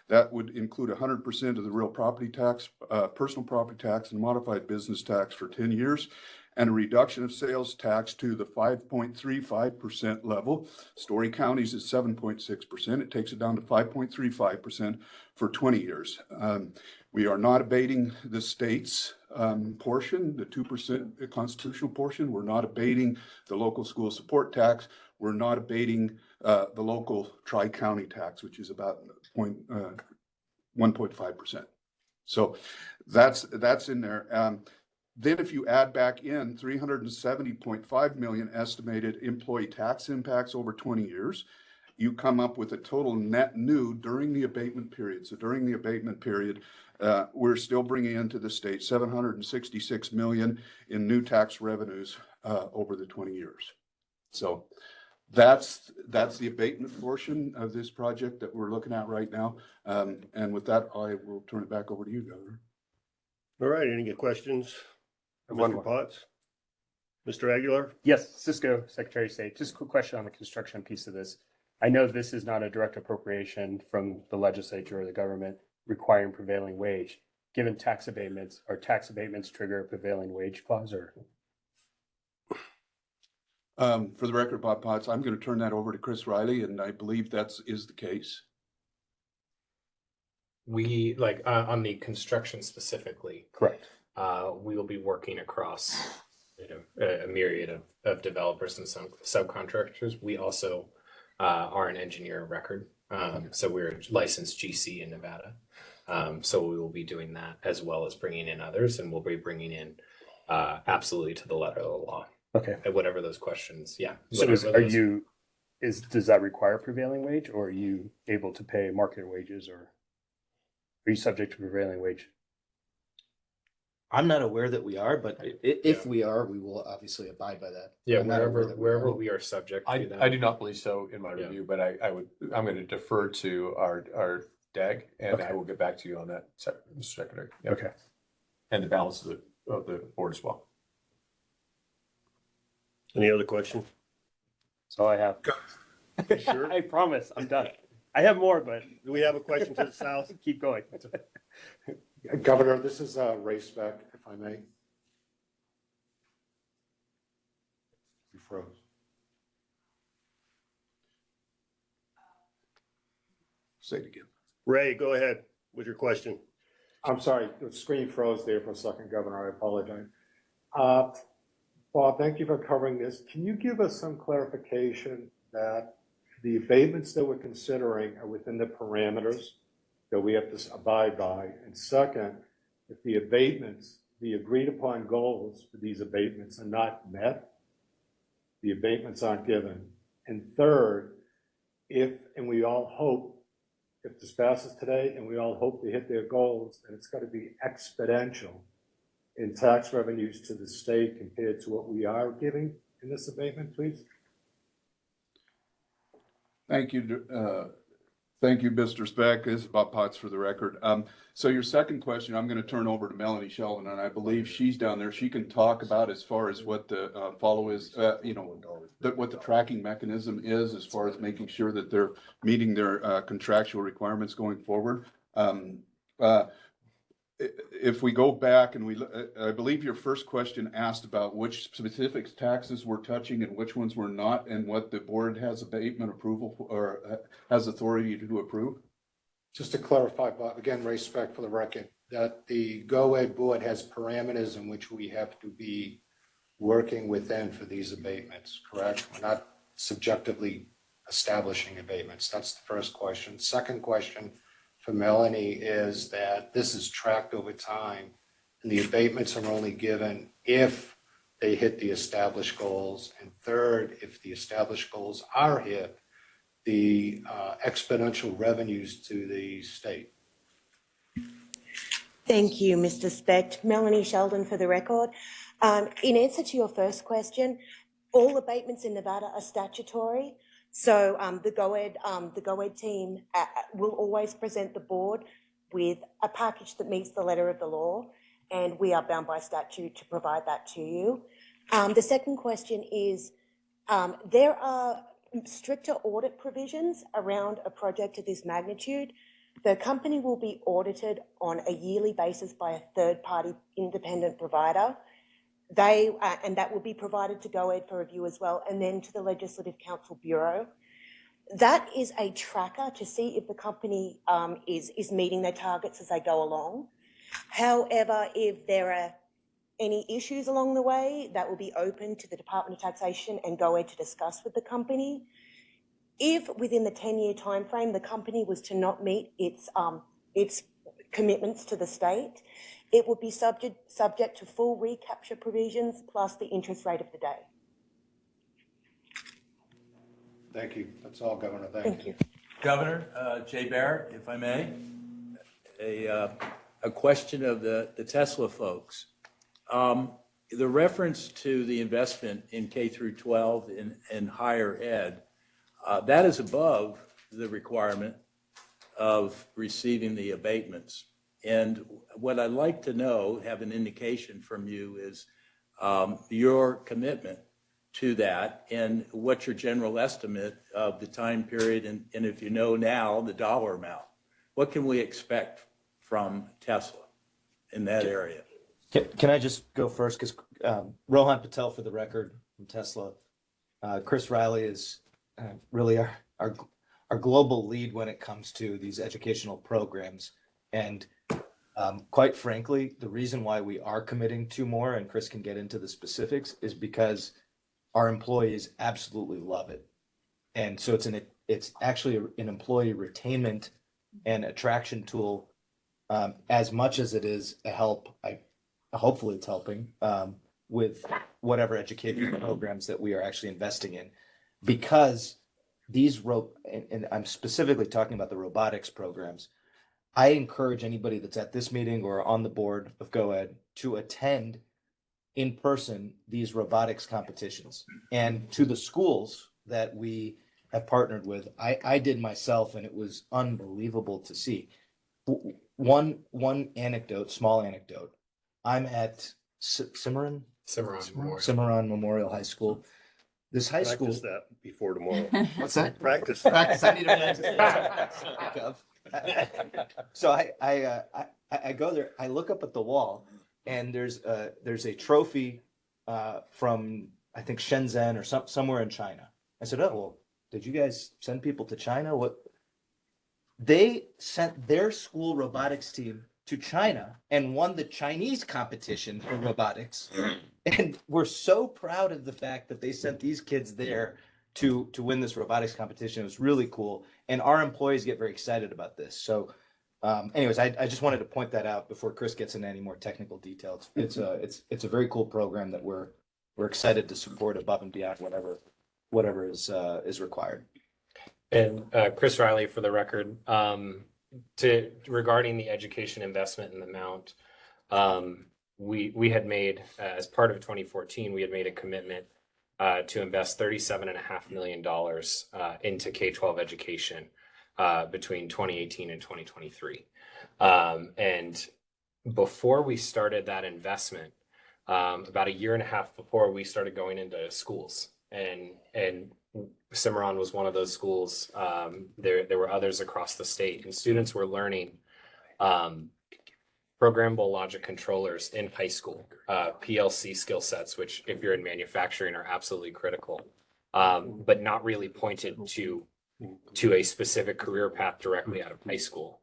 That would include 100% of the real property tax, personal property tax, and modified business tax for 10 years. and a reduction of sales tax to the 5.35% level. Story County's is 7.6%. It takes it down to 5.35% for 20 years. We are not abating the state's portion, the 2% constitutional portion. We're not abating the local school support tax. We're not abating the local tri-county tax, which is about 1.5%. So that's in there. Then if you add back in 370.5 million estimated employee tax impacts over 20 years, you come up with a total net new during the abatement period. So during the abatement period, we're still bringing into the state 766 million in new tax revenues over the 20 years. So that's the abatement portion of this project that we're looking at right now. And with that, I will turn it back over to you, Governor. All right, any questions? One Mr. more. Potts? Mr. Aguilar? Yes, Cisco, Secretary of State. Just a quick question on the construction piece of this. I know this is not a direct appropriation from the legislature or the government requiring prevailing wage. Given tax abatements, are tax abatements trigger a prevailing wage clause or? For the record, Bob Potts, I'm going to turn that over to Chris Riley, and I believe is the case. We on the construction specifically. Correct. We will be working across a myriad of developers and some subcontractors. We also are an engineer of record. So we're licensed GC in Nevada. So we will be doing that as well as bringing in others, and we'll be bringing in absolutely to the letter of the law. Okay. Whatever those questions. Yeah. So does that require prevailing wage, or are you able to pay market wages, or are you subject to prevailing wage? I'm not aware that we are, but if we are, we will obviously abide by that. Yeah, I'm not aware that wherever we are subject to that. I do not believe so in my review, but I'm going to defer to our DAG, and Okay. I will get back to you on that, Mr. Secretary. Yep. Okay. And the balance of the board as well. Any other questions? That's all I have. Sure. I promise I'm done. I have more, but Do we have a question to the south? keep going. Governor, this is Ray Speck, if I may. You froze. Say it again. Ray, go ahead with your question. I'm sorry, the screen froze there for a second, Governor. I apologize. Bob, thank you for covering this. Can you give us some clarification that the abatements that we're considering are within the parameters that we have to abide by? And second, if the abatements, the agreed upon goals for these abatements are not met, the abatements aren't given. And third, and we all hope, if this passes today and we all hope to hit their goals, then it's got to be exponential in tax revenues to the state compared to what we are giving in this abatement, please. Thank you. Thank you, Mr. Speck. This is Bob Potts for the record. So your second question, I'm going to turn over to Melanie Sheldon, and I believe she's down there. She can talk about as far as what the follow is, what the tracking mechanism is as far as making sure that they're meeting their contractual requirements going forward. If we go back and I believe your first question asked about which specific taxes we're touching and which ones we're not, and what the board has abatement approval for, or has authority to approve. Just to clarify, Bob, again, Ray Speck for the record, that the GOED board has parameters in which we have to be working within for these abatements, correct? We're not subjectively establishing abatements. That's the first question. Second question for Melanie is that this is tracked over time, and the abatements are only given if they hit the established goals. And third, if the established goals are hit, the exponential revenues to the state. Thank you, Mr. Specht. Melanie Sheldon for the record. In answer to your first question, all abatements in Nevada are statutory. So the GOED team will always present the board with a package that meets the letter of the law, and we are bound by statute to provide that to you. The second question is, there are stricter audit provisions around a project of this magnitude. The company will be audited on a yearly basis by a third-party independent provider. And that will be provided to GOED for review as well, and then to the Legislative Council Bureau. That is a tracker to see if the company is meeting their targets as they go along. However, if there are any issues along the way, that will be open to the Department of Taxation and GOED to discuss with the company. If within the 10-year timeframe the company was to not meet its commitments to the state, it would be subject to full recapture provisions plus the interest rate of the day. Thank you. That's all, Governor. Thank you. Governor, Jay Barrett, if I may, a question of the Tesla folks. The reference to the investment in K through 12 and higher ed, that is above the requirement of receiving the abatements. And what I'd like to know, have an indication from you, is your commitment to that and what's your general estimate of the time period, and if you know now, the dollar amount. What can we expect from Tesla in that area? Can I just go first? Because Rohan Patel, for the record, from Tesla. Chris Riley is really our global lead when it comes to these educational programs. And quite frankly, the reason why we are committing to more, and Chris can get into the specifics, is because our employees absolutely love it. And so it's actually an employee retainment and attraction tool, as much as it is a help. Hopefully it's helping with whatever education programs that we are actually investing in, because these and I'm specifically talking about the robotics programs. I encourage anybody that's at this meeting or on the board of GOED to attend in person these robotics competitions. And to the schools that we have partnered with, I did myself, and it was unbelievable to see. One anecdote, small anecdote. I'm at Cimarron Memorial High School. This high school. Practice that before tomorrow. What's that? Practice. Practice. I need to practice. So I go there. I look up at the wall, and there's a trophy from, I think, Shenzhen or somewhere in China. I said, "Oh, well, did you guys send people to China? What?" They sent their school robotics team to China and won the Chinese competition for robotics. And we're so proud of the fact that they sent these kids there to win this robotics competition. It was really cool. And our employees get very excited about this. So anyways, I just wanted to point that out before Chris gets into any more technical details. It's a very cool program that we're excited to support above and beyond whatever is required. And Chris Riley, for the record, regarding the education investment and the amount, we had made, as part of 2014, we had made a commitment to invest $37.5 million into K-12 education between 2018 and 2023. And before we started that investment, about a year and a half before, we started going into schools, and Cimarron was one of those schools. There were others across the state, and students were learning programmable logic controllers in high school, PLC skill sets, which if you're in manufacturing are absolutely critical, but not really pointed to a specific career path directly out of high school.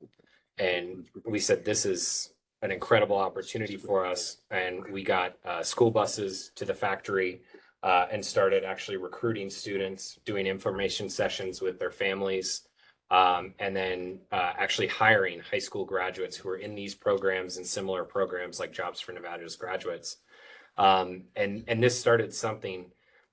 And we said, this is an incredible opportunity for us. And we got school buses to the factory and started actually recruiting students, doing information sessions with their families, and then actually hiring high school graduates who are in these programs and similar programs like Jobs for Nevada's graduates. And this started something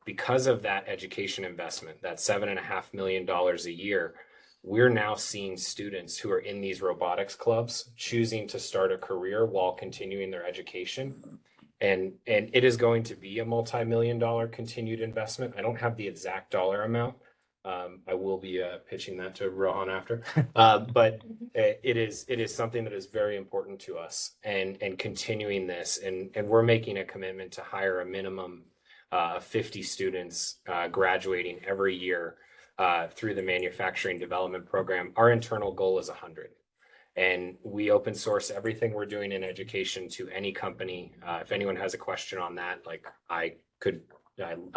because of that education investment, that $7.5 million a year. We're now seeing students who are in these robotics clubs choosing to start a career while continuing their education. And it is going to be a multi-million-dollar continued investment. I don't have the exact dollar amount. I will be pitching that to Rohan after. But it is something that is very important to us, and continuing this. And we're making a commitment to hire a minimum of 50 students graduating every year through the manufacturing development program. Our internal goal is 100. And we open source everything we're doing in education to any company. If anyone has a question on that, like I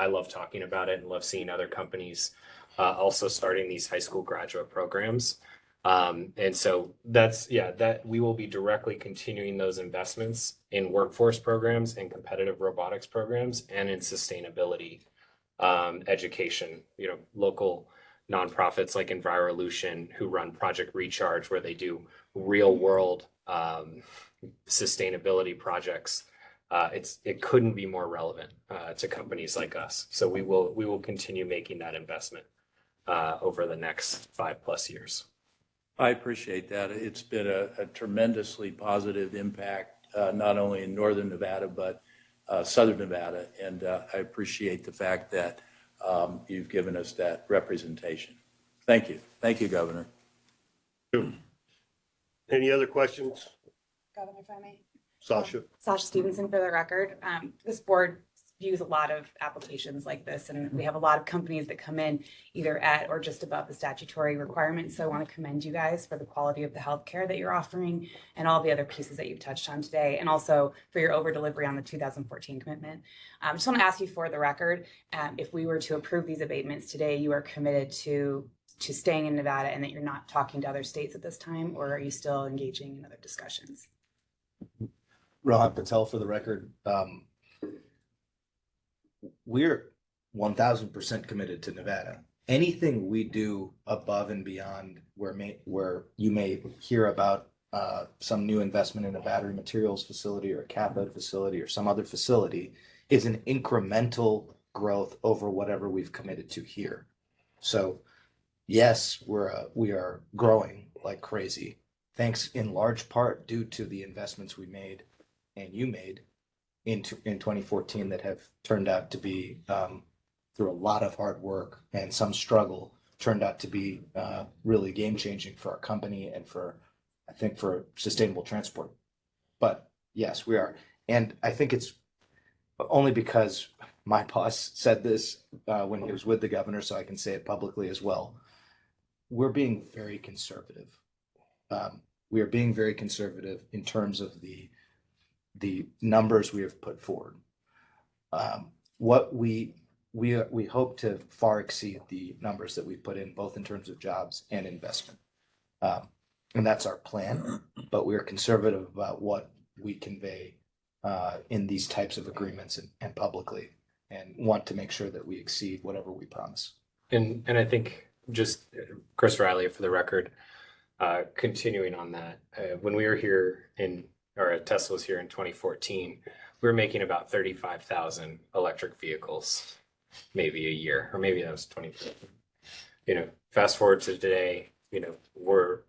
love talking about it and love seeing other companies also starting these high school graduate programs. And so that we will be directly continuing those investments in workforce programs and competitive robotics programs and in sustainability education, local nonprofits like Envirolution who run Project Recharge, where they do real world sustainability projects. It couldn't be more relevant to companies like us. So we will continue making that investment over the next 5+ years. I appreciate that. It's been a tremendously positive impact, not only in Northern Nevada, but Southern Nevada. And I appreciate the fact that you've given us that representation. Thank you. Thank you, Governor. Any other questions? Governor, if I may. Sasha? Sasha Stevenson for the record. This board views a lot of applications like this, and we have a lot of companies that come in either at or just above the statutory requirements. So I want to commend you guys for the quality of the healthcare that you're offering and all the other pieces that you've touched on today, and also for your over delivery on the 2014 commitment. I just want to ask you for the record, if we were to approve these abatements today, you are committed to staying in Nevada and that you're not talking to other states at this time, or are you still engaging in other discussions? Rohan Patel for the record. We're 1000% committed to Nevada. Anything we do above and beyond where you may hear about some new investment in a battery materials facility or a cathode facility or some other facility is an incremental growth over whatever we've committed to here. So yes, we are growing like crazy, thanks in large part due to the investments we made and you made in 2014 that have turned out to be, through a lot of hard work and some struggle, turned out to be really game-changing for our company and I think for sustainable transport. But yes, we are. And I think it's only because my boss said this when he was with the governor, so I can say it publicly as well. We're being very conservative. We are being very conservative in terms of the numbers we have put forward. What we hope to far exceed the numbers that we put in, both in terms of jobs and investment. And that's our plan, but we are conservative about what we convey in these types of agreements and publicly, and want to make sure that we exceed whatever we promise. And I think just Chris Riley for the record, continuing on that, when we were here or Tesla was here in 2014, we were making about 35,000 electric vehicles, maybe a year, or maybe that was 2015. Fast forward to today, we're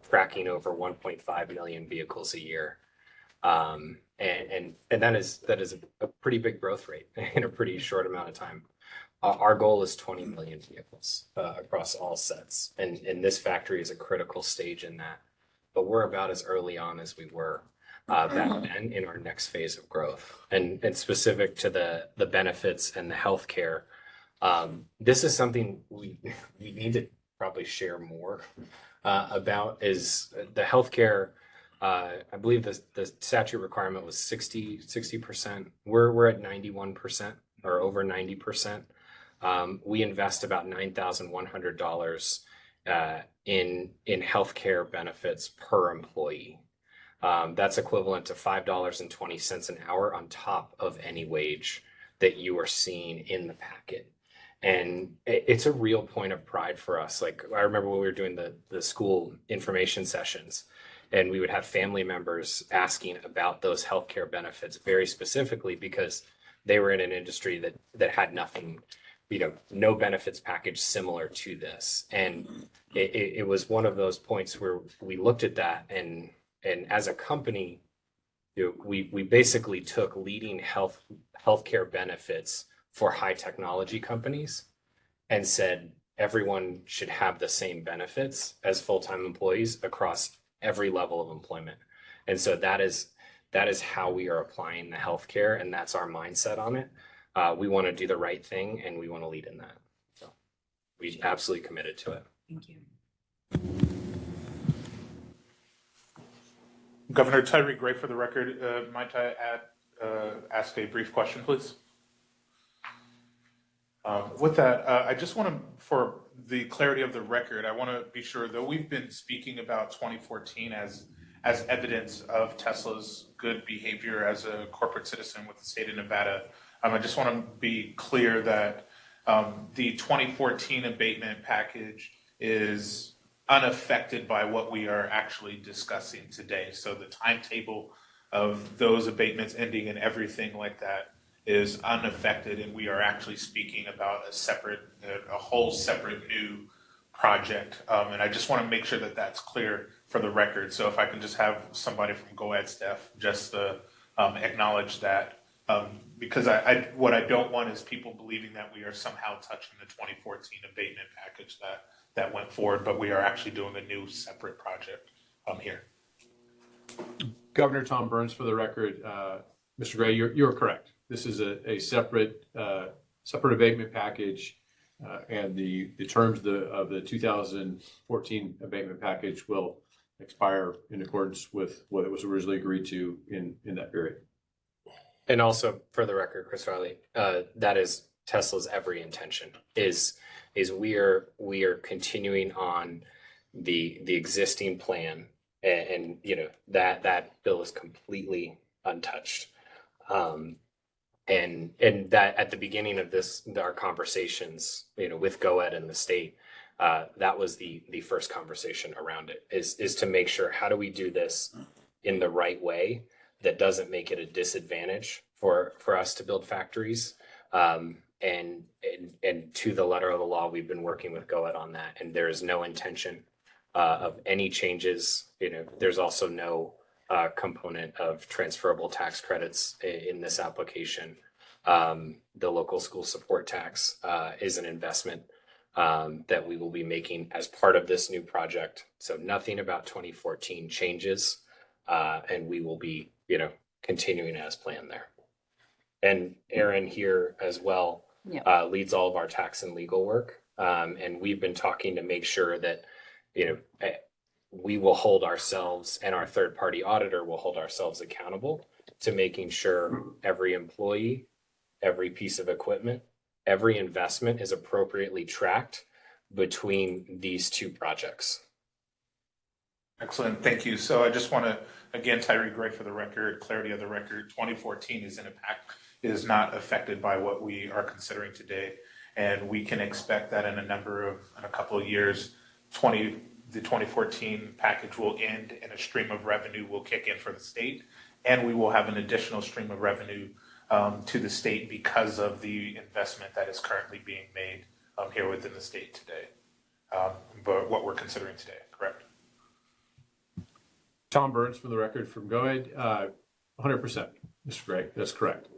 tracking over 1.5 million vehicles a year. And that is a pretty big growth rate in a pretty short amount of time. Our goal is 20 million vehicles across all sets. And this factory is a critical stage in that. But we're about as early on as we were back then in our next phase of growth. And specific to the benefits and the healthcare, this is something we need to probably share more about is the healthcare. I believe the statute requirement was 60%. We're at 91% or over 90%. We invest about $9,100 in healthcare benefits per employee. That's equivalent to $5.20 an hour on top of any wage that you are seeing in the packet. And it's a real point of pride for us. Like I remember when we were doing the school information sessions, and we would have family members asking about those healthcare benefits very specifically because they were in an industry that had nothing, no benefits package similar to this. And it was one of those points where we looked at that and as a company, we basically took leading healthcare benefits for high technology companies and said everyone should have the same benefits as full-time employees across every level of employment. And so that is how we are applying the healthcare, and that's our mindset on it. We want to do the right thing, and we want to lead in that. So we absolutely committed to it. Thank you. Governor Tyree Gray, for the record, might I ask a brief question, please? With that, I just want to, for the clarity of the record, I want to be sure, though we've been speaking about 2014 as evidence of Tesla's good behavior as a corporate citizen with the state of Nevada, I just want to be clear that the 2014 abatement package is unaffected by what we are actually discussing today. So the timetable of those abatements ending and everything like that is unaffected, and we are actually speaking about a whole separate new project. And I just want to make sure that that's clear for the record. So if I can just have somebody from GOED staff just acknowledge that, because what I don't want is people believing that we are somehow touching the 2014 abatement package that went forward, but we are actually doing a new separate project here. Governor Tom Burns, for the record, Mr. Gray, you're correct. This is a separate abatement package, and the terms of the 2014 abatement package will expire in accordance with what was originally agreed to in that period. And also, for the record, Chris Riley, that is Tesla's every intention. Is we are continuing on the existing plan, and you know that bill is completely untouched. And that at the beginning of our conversations, with GOED and the state, that was the first conversation around it, is to make sure, how do we do this in the right way that doesn't make it a disadvantage for us to build factories. And to the letter of the law, we've been working with GOED on that, and there is no intention of any changes. There's also no component of transferable tax credits in this application. The local school support tax is an investment that we will be making as part of this new project. So nothing about 2014 changes, and we will be, continuing as planned there. And Aaron here as well leads all of our tax and legal work, and we've been talking to make sure that, we will hold ourselves, and our third-party auditor will hold ourselves accountable to making sure every employee, every piece of equipment, every investment is appropriately tracked between these two projects. Excellent, thank you. So I just want to, again, Tyree Gray, for the record, clarity of the record, 2014 is not affected by what we are considering today. And we can expect that in a couple of years, the 2014 package will end and a stream of revenue will kick in for the state. And we will have an additional stream of revenue to the state because of the investment that is currently being made here within the state today. But what we're considering today, correct? Tom Burns, for the record, from GOED, 100%, Mr. Gray, that's correct.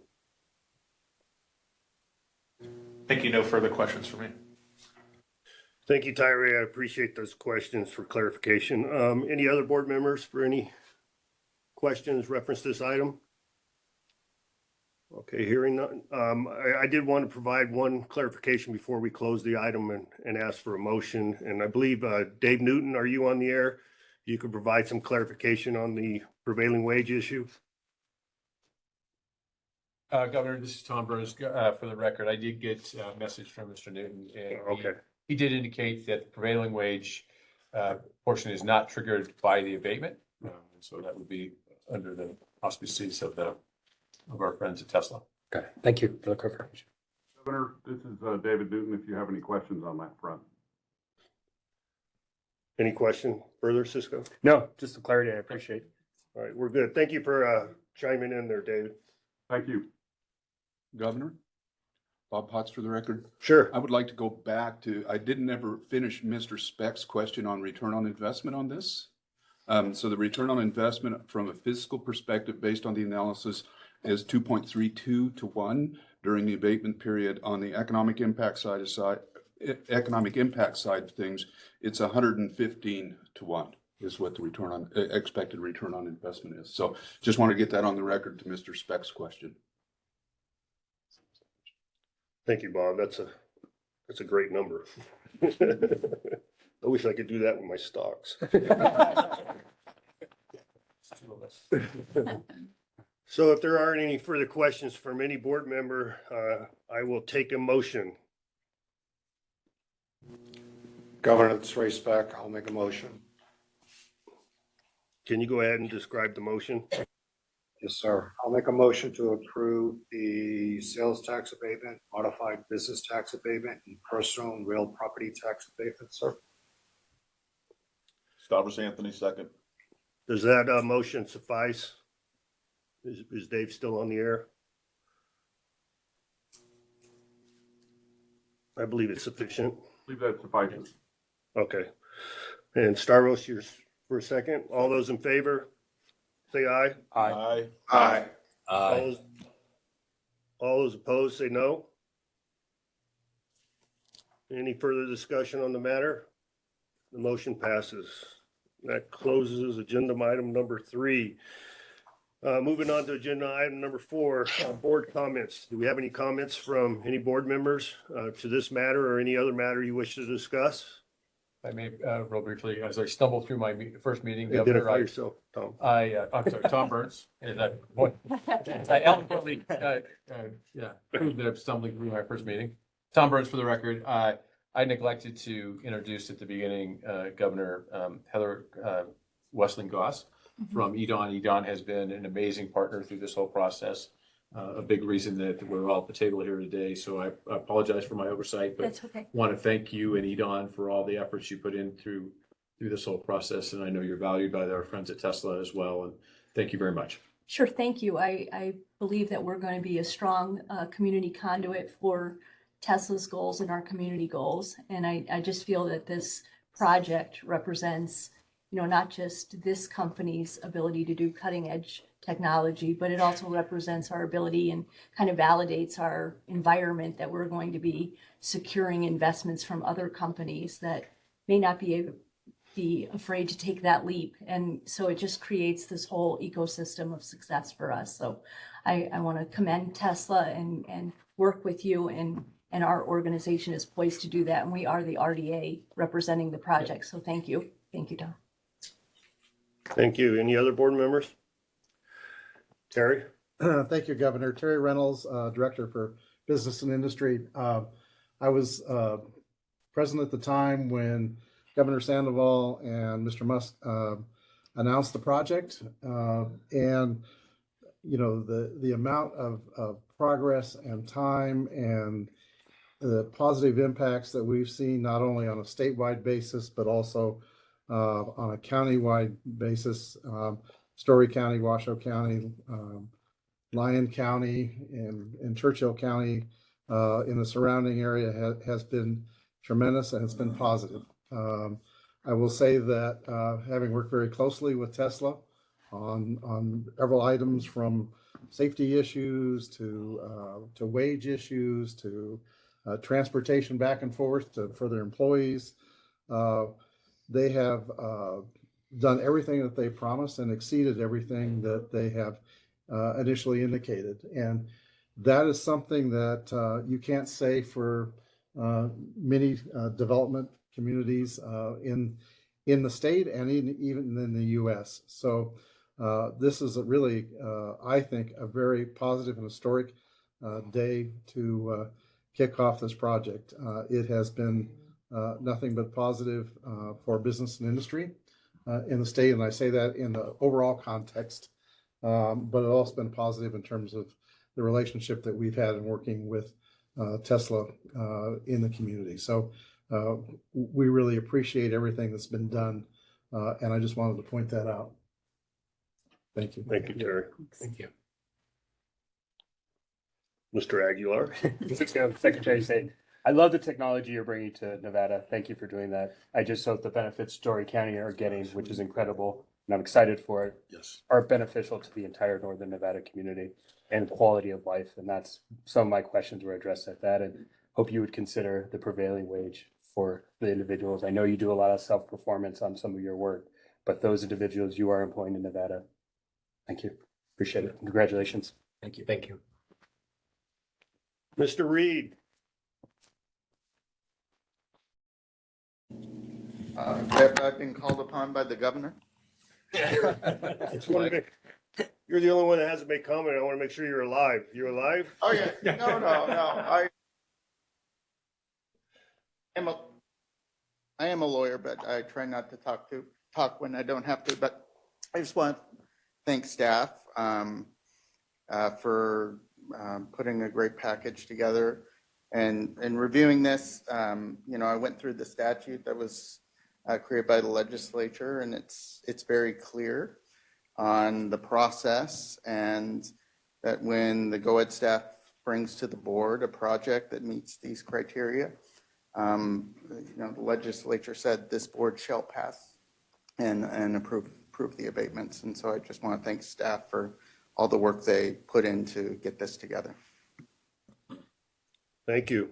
Thank you. No further questions for me. Thank you, Tyree. I appreciate those questions for clarification. Any other board members for any questions reference this item? Okay, hearing none. I did want to provide one clarification before we close the item and ask for a motion. And I believe, Dave Newton, are you on the air? You could provide some clarification on the prevailing wage issue. Governor, this is Tom Burns. For the record, I did get a message from Mr. Newton. And okay. He did indicate that the prevailing wage portion is not triggered by the abatement. So that would be under the auspices of our friends at Tesla. Okay, thank you for the clarification. Governor, this is David Newton, if you have any questions on that front. Any question further, Cisco? No, just the clarity. I appreciate. All right, we're good. Thank you for chiming in there, David. Thank you. Governor, Bob Potts for the record. Sure. I would like to go back to, I didn't ever finish Mr. Speck's question on return on investment on this. So the return on investment from a fiscal perspective based on the analysis is 2.32 to 1 during the abatement period. On the economic impact side of things, it's 115 to 1 is what the expected return on investment is. So just want to get that on the record to Mr. Speck's question. Thank you, Bob. That's a great number. I wish I could do that with my stocks. else. So if there aren't any further questions from any board member, I will take a motion. Governor, it's Ray Speck. I'll make a motion. Can you go ahead and describe the motion? Yes, sir. I'll make a motion to approve the sales tax abatement, modified business tax abatement, and personal and real property tax abatement, sir. Stavros Anthony, second. Does that motion suffice? Is Dave still on the air? I believe it's sufficient. Leave that suffices. Okay. And Stavros, you're for a second. All those in favor, say aye. Aye. Aye. All those opposed, say no. Any further discussion on the matter? The motion passes. That closes agenda item number 3. Moving on to agenda item number 4, board comments. Do we have any comments from any board members to this matter or any other matter you wish to discuss? I may, real briefly, as I stumble through my first meeting, Identify Governor, yourself, Tom. I'm sorry, Tom Burns, and I eloquently, proved that I'm stumbling through my first meeting. Tom Burns, for the record. I neglected to introduce at the beginning, Governor Heather Westling Goss from EDON. EDON has been an amazing partner through this whole process. A big reason that we're all at the table here today. So I apologize for my oversight, but That's okay. want to thank you and EDON for all the efforts you put in through this whole process. And I know you're valued by our friends at Tesla as well. And thank you very much. Sure, thank you. I believe that we're going to be a strong community conduit for Tesla's goals and our community goals. And I just feel that this project represents, not just this company's ability to do cutting edge technology, but it also represents our ability and kind of validates our environment that we're going to be securing investments from other companies that may not be afraid to take that leap. And so it just creates this whole ecosystem of success for us. So I want to commend Tesla and work with you, and our organization is poised to do that. And we are the RDA representing the project. So thank you. Thank you, Tom. Thank you. Any other board members? Terry? Thank you, Governor. Terry Reynolds, Director for Business and Industry. I was present at the time when Governor Sandoval and Mr. Musk announced the project. And, the amount of progress and time and the positive impacts that we've seen, not only on a statewide basis, but also on a countywide basis, Story County, Washoe County, Lyon County, and Churchill County in the surrounding area has been tremendous, and it's been positive. I will say that having worked very closely with Tesla on several items, from safety issues to wage issues to transportation back and forth for their employees, they have done everything that they promised and exceeded everything that they have initially indicated. And that is something that you can't say for many development communities in the state and even in the U.S. So this is really, I think, a very positive and historic day to kick off this project. It has been nothing but positive for business and industry in the state, and I say that in the overall context, but it's also been positive in terms of the relationship that we've had in working with Tesla in the community. So we really appreciate everything that's been done, and I just wanted to point that out. Thank you. Thank you, Terry. Thank you. Mr. Aguilar? Secretary saying, I love the technology you're bringing to Nevada. Thank you for doing that. I just hope the benefits Story County are getting, which is incredible, and I'm excited for it, are beneficial to the entire Northern Nevada community and quality of life. And that's some of my questions were addressed at that, and hope you would consider the prevailing wage for the individuals. I know you do a lot of self-performance on some of your work, but those individuals you are employing in Nevada, thank you. Appreciate it. Congratulations. Thank you. Thank you. Mr. Reed? Have I been called upon by the governor? You're the only one that hasn't made comment. I want to make sure you're alive. You're alive? Oh, yeah. No. I am a lawyer, but I try not to talk when I don't have to. But I just want to thank staff for putting a great package together and reviewing this. I went through the statute that was created by the legislature, and it's very clear on the process, and that when the GOED staff brings to the board a project that meets these criteria, the legislature said this board shall pass and approve the abatements. And so I just want to thank staff for all the work they put in to get this together. Thank you.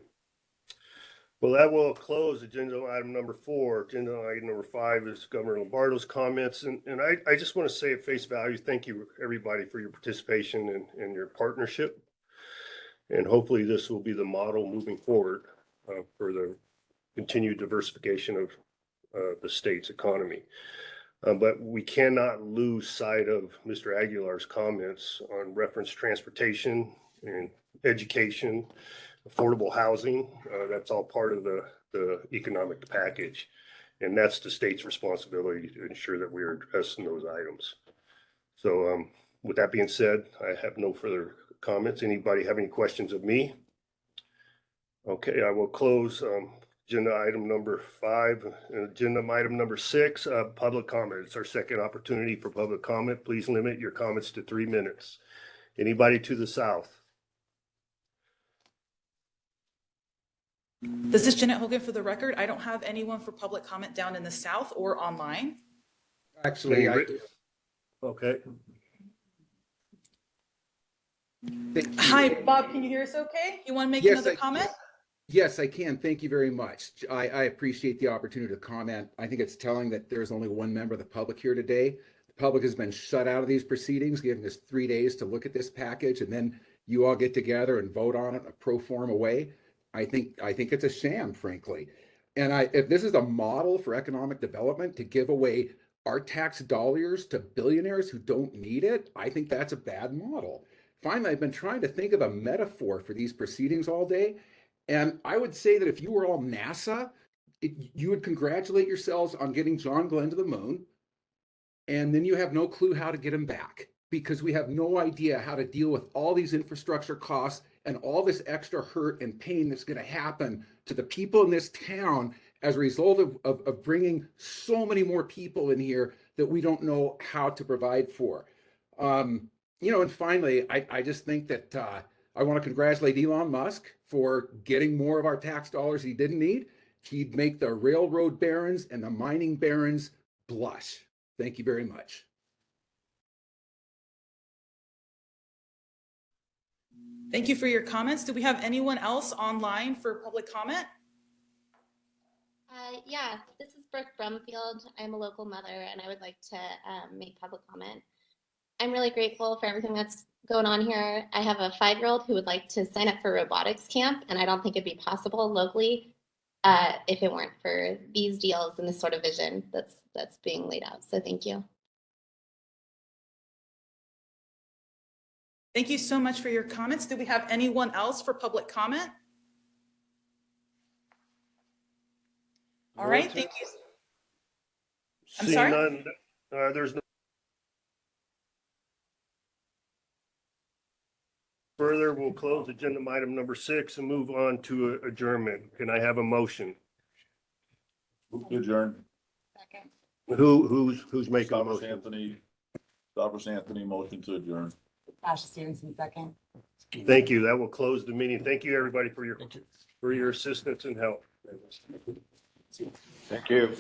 Well, that will close agenda item number 4. Agenda item number 5 is Governor Lombardo's comments. And I just want to say at face value, thank you everybody for your participation and your partnership. And hopefully this will be the model moving forward for the continued diversification of the state's economy. But we cannot lose sight of Mr. Aguilar's comments on reference transportation and education, affordable housing. That's all part of the economic package. And that's the state's responsibility to ensure that we are addressing those items. So with that being said, I have no further comments. Anybody have any questions of me? Okay, I will close agenda item number 5. Agenda item number 6, public comment. It's our second opportunity for public comment. Please limit your comments to 3 minutes. Anybody to the south? This is Jeanette Hogan for the record. I don't have anyone for public comment down in the south or online. Actually, I do. Okay. Hi, Bob, can you hear us okay? You want to make Yes, another comment? Yes, I can. Thank you very much. I appreciate the opportunity to comment. I think it's telling that there's only one member of the public here today. The public has been shut out of these proceedings, giving us 3 days to look at this package, and then you all get together and vote on it in a pro forma way. I think it's a sham, frankly. And if this is a model for economic development to give away our tax dollars to billionaires who don't need it, I think that's a bad model. Finally, I've been trying to think of a metaphor for these proceedings all day. And I would say that if you were all NASA, you would congratulate yourselves on getting John Glenn to the moon. And then you have no clue how to get him back, because we have no idea how to deal with all these infrastructure costs and all this extra hurt and pain that's going to happen to the people in this town as a result of bringing so many more people in here that we don't know how to provide for. And finally, I just think that I want to congratulate Elon Musk for getting more of our tax dollars he didn't need. He'd make the railroad barons and the mining barons blush. Thank you very much. Thank you for your comments. Do we have anyone else online for public comment? Yeah, this is Brooke Brumfield. I'm a local mother and I would like to make public comment. I'm really grateful for everything that's going on here. I have a 5-year-old who would like to sign up for robotics camp, and I don't think it'd be possible locally if it weren't for these deals and this sort of vision that's being laid out. So thank you. Thank you so much for your comments. Do we have anyone else for public comment? All right, thank you. I'm sorry? None, there's no further. We'll close agenda item number 6 and move on to adjournment. Can I have a motion? Move to adjourn. Second. Who's making the motion? Stavros Anthony, motion to adjourn. Tasha Stevenson, second. Thank you. That will close the meeting. Thank you, everybody, for your assistance and help. Thank you.